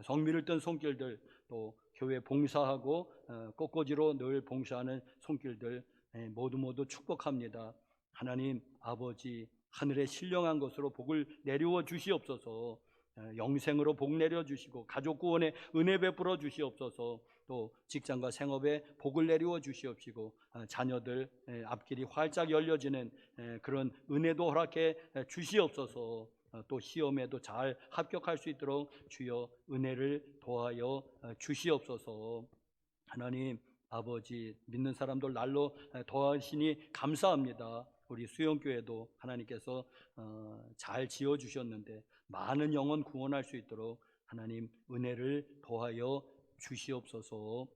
성미를 뜬 손길들, 또 교회 봉사하고 꽃꽂이로 늘 봉사하는 손길들 모두 축복합니다. 하나님 아버지, 하늘에 신령한 것으로 복을 내려워 주시옵소서. 영생으로 복 내려 주시고 가족 구원에 은혜 베풀어 주시옵소서. 또 직장과 생업에 복을 내리워 주시옵시고 자녀들 앞길이 활짝 열려지는 그런 은혜도 허락해 주시옵소서. 또 시험에도 잘 합격할 수 있도록 주여 은혜를 더하여 주시옵소서. 하나님 아버지, 믿는 사람들 날로 더하시니 감사합니다. 우리 수영교회도 하나님께서 잘 지어주셨는데 많은 영혼 구원할 수 있도록 하나님 은혜를 더하여 주시옵소서.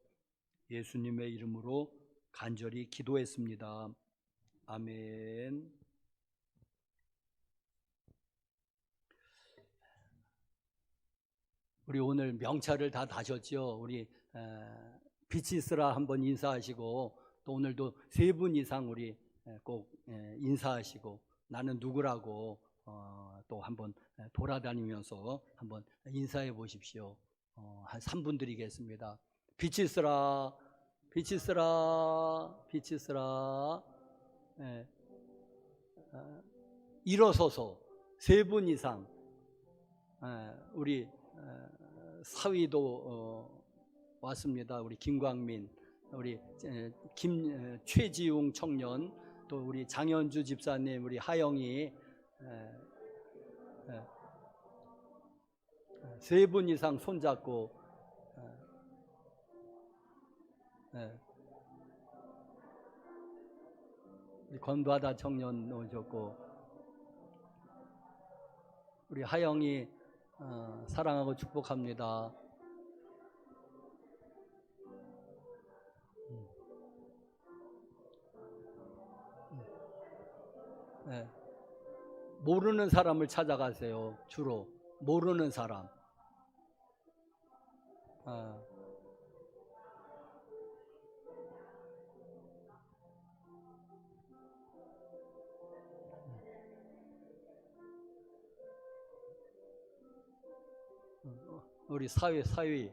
예수님의 이름으로 간절히 기도했습니다. 아멘. 우리 오늘 명찰을 다 다셨죠? 우리 빛이 있으라 한번 인사하시고, 또 오늘도 3분 이상 우리 꼭 인사하시고, 나는 누구라고 또 한번 돌아다니면서 한번 인사해 보십시오. 한 3분 드리겠습니다. 빛이 있으라, 빛이 있으라, 빛이 있으라. 일어서서 3분 이상 우리 사위도 왔습니다. 우리 김광민, 우리 최지웅 청년, 또 우리 장현주 집사님, 우리 하영이 3분 이상 손잡고 우리 건바다 청년 오셨고, 우리 하영이 사랑하고 축복합니다. 모르는 사람을 찾아가세요. 주로 모르는 사람. 우리 사위.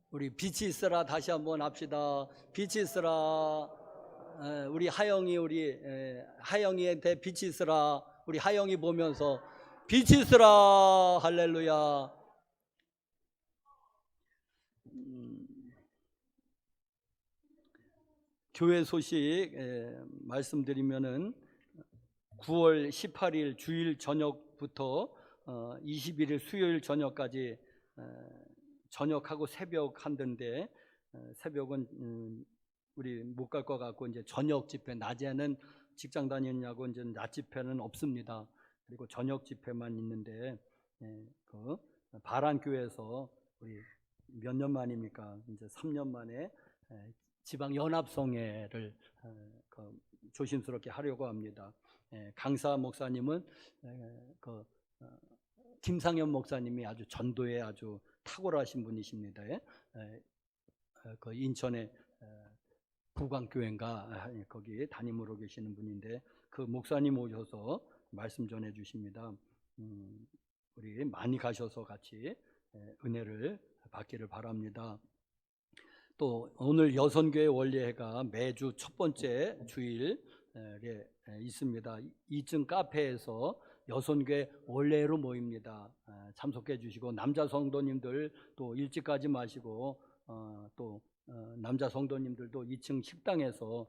우리 빛이 있으라 다시 한번 합시다. 빛이 있으라. 우리 하영이, 우리 하영이한테 빛이 있으라. 우리 하영이 보면서 빛이 있으라. 할렐루야. 교회 소식 말씀드리면은 9월 18일 주일 저녁부터 21일 수요일 저녁까지 저녁하고 새벽 한대인데, 새벽은 우리 못 갈 것 같고, 이제 저녁 집회, 낮에는 직장 다니느냐고 이제 낮 집회는 없습니다. 그리고 저녁 집회만 있는데, 그 바란교회에서 우리 몇 년 만입니까? 이제 3년 만에 지방 연합성회를 조심스럽게 하려고 합니다. 강사 목사님은 김상현 목사님이 아주 전도에 아주 탁월하신 분이십니다. 그 인천의 부광교회인가 거기 담임으로 계시는 분인데, 그 목사님 오셔서 말씀 전해 주십니다. 우리 많이 가셔서 같이 은혜를 받기를 바랍니다. 또 오늘 여선교회 원례회가 매주 첫 번째 주일에 있습니다. 2층 카페에서 여선교회 원례회로 모입니다. 참석해 주시고, 남자 성도님들 또 일찍 가지 마시고, 또 남자 성도님들도 2층 식당에서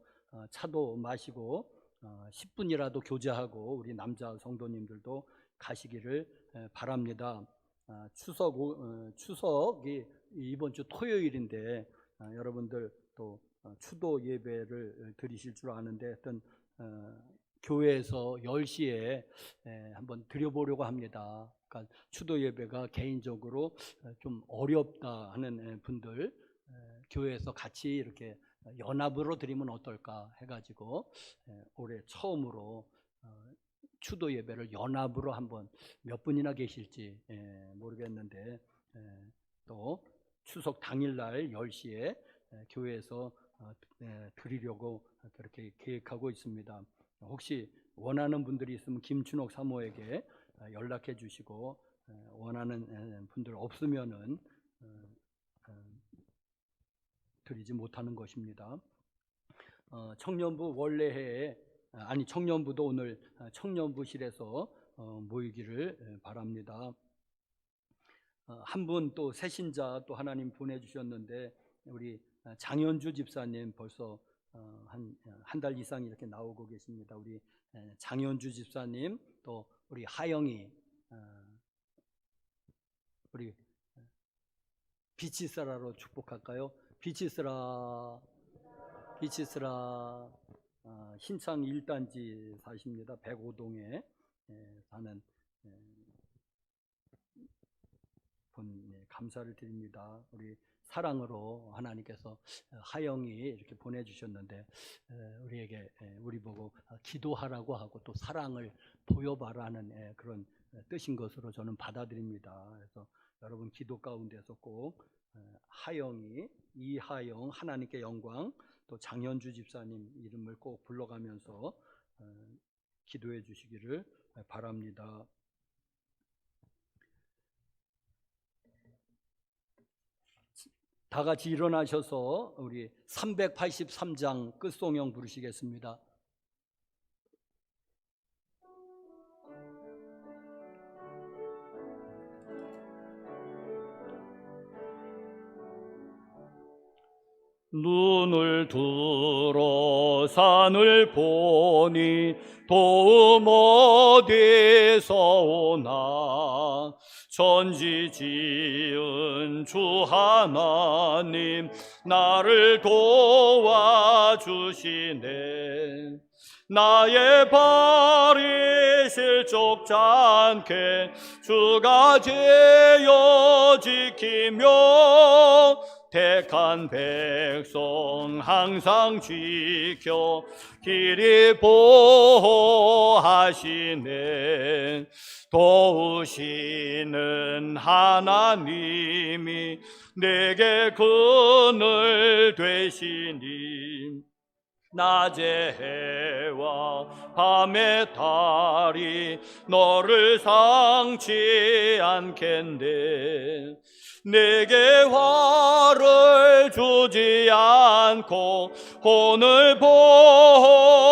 차도 마시고 10분이라도 교제하고 우리 남자 성도님들도 가시기를 바랍니다. 추석이 이번 주 토요일인데 여러분들 또 추도 예배를 드리실 줄 아는데, 어떤 교회에서 10시에 한번 드려보려고 합니다. 그러니까 추도 예배가 개인적으로 좀 어렵다 하는 분들 교회에서 같이 이렇게 연합으로 드리면 어떨까 해가지고 올해 처음으로 추도 예배를 연합으로 한번 몇 분이나 계실지 모르겠는데 또 추석 당일날 10시에 교회에서 드리려고 그렇게 계획하고 있습니다. 혹시 원하는 분들이 있으면 김춘옥 사모에게 연락해 주시고 원하는 분들 없으면은 드리지 못하는 것입니다. 청년부 원래해 청년부도 오늘 청년부실에서 모이기를 바랍니다. 한 분 또 새신자 또 하나님 보내주셨는데 우리 장현주 집사님 벌써 한 달 이상 이렇게 나오고 계십니다. 우리 장현주 집사님 또 우리 하영이 우리 비치스라로 축복할까요? 비치스라 신창 1단지 사십니다. 105동에 사는 분 감사를 드립니다. 우리 사랑으로 하나님께서 하영이 이렇게 보내주셨는데 우리에게 우리 보고 기도하라고 하고 또 사랑을 보여봐라는 그런 뜻인 것으로 저는 받아들입니다. 그래서 여러분 기도 가운데서 꼭 하영이, 이하영, 하나님께 영광, 또 장현주 집사님 이름을 꼭 불러가면서 기도해 주시기를 바랍니다. 다 같이 일어나셔서 우리 383장 끝송영 부르시겠습니다. 눈을 들어 산을 보니 도움 어디서 오나 천지 지은 주 하나님 나를 도와주시네. 나의 발이 실족지 않게 주가 되어 지키며 택한 백성 항상 지켜 길이 보호하시네. 도우시는 하나님이 내게 그늘 되시니 낮의 해와 밤의 달이 너를 상치 않겠네. 내게 화를 주지 않고 혼을 보호하시며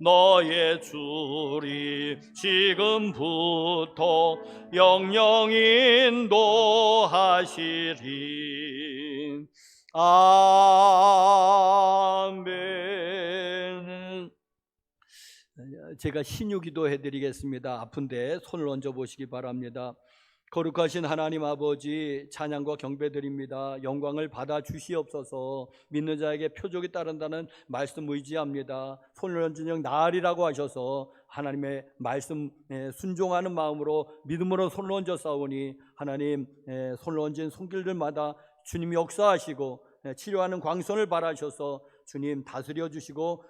너의 줄이 지금부터 영영 인도하시리. 아멘. 제가 신유기도 해드리겠습니다. 아픈데 손을 얹어 보시기 바랍니다. 거룩하신 하나님 아버지, 찬양과 경배드립니다. 영광을 받아 주시옵소서. 믿는 자에게 표적이 따른다는 말씀 의지합니다. 손을 얹은 영 나으리라고 하셔서 하나님의 말씀에 순종하는 마음으로 믿음으로 손을 얹어 싸우니 하나님 손을 얹은 손길들마다 주님이 역사하시고 치료하는 광선을 바라셔서 주님 다스려 주시고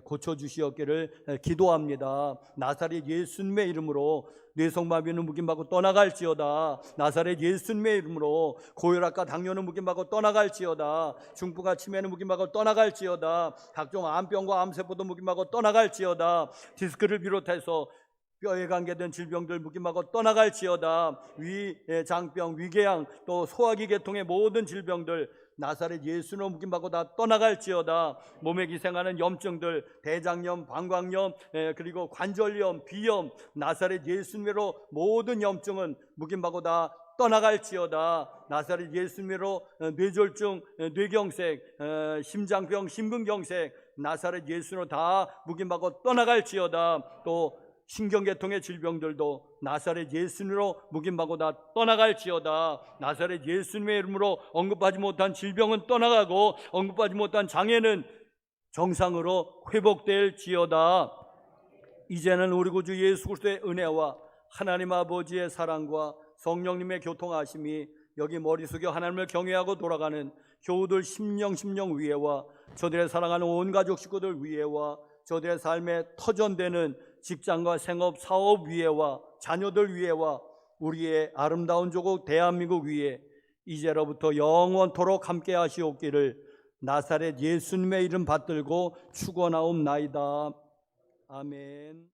고쳐 주시옵기를 기도합니다. 나사렛 예수님의 이름으로 뇌성마비는 묵임받고 떠나갈지어다. 나사렛 예수님의 이름으로 고혈압과 당뇨는 묵임받고 떠나갈지어다. 중풍과 치매는 묵임받고 떠나갈지어다. 각종 암병과 암세포도 묵임받고 떠나갈지어다. 디스크를 비롯해서 뼈에 관계된 질병들 묵임하고 떠나갈지어다. 위장병, 위궤양, 또 소화기 계통의 모든 질병들 나사렛 예수로 묵임받고 다 떠나갈지어다. 몸에 기생하는 염증들, 대장염, 방광염, 그리고 관절염, 비염, 나사렛 예수님으로 모든 염증은 묵임받고 다 떠나갈지어다. 나사렛 예수님으로 뇌졸중, 뇌경색, 심장병, 심근경색 나사렛 예수로 다 묵임받고 떠나갈지어다. 또 신경계통의 질병들도 나사렛 예수님으로 묵임받고 다 떠나갈지어다. 나사렛 예수님의 이름으로 언급하지 못한 질병은 떠나가고 언급하지 못한 장애는 정상으로 회복될지어다. 이제는 우리 구주 예수 그리스도의 은혜와 하나님 아버지의 사랑과 성령님의 교통하심이 여기 머리 숙여 하나님을 경외하고 돌아가는 교우들 심령 위에와 저들의 사랑하는 온 가족 식구들 위에와 저들의 삶에 터전되는 직장과 생업, 사업 위에와 자녀들 위에와 우리의 아름다운 조국 대한민국 위에 이제로부터 영원토록 함께 하시옵기를 나사렛 예수님의 이름 받들고 축원하옵나이다. 아멘.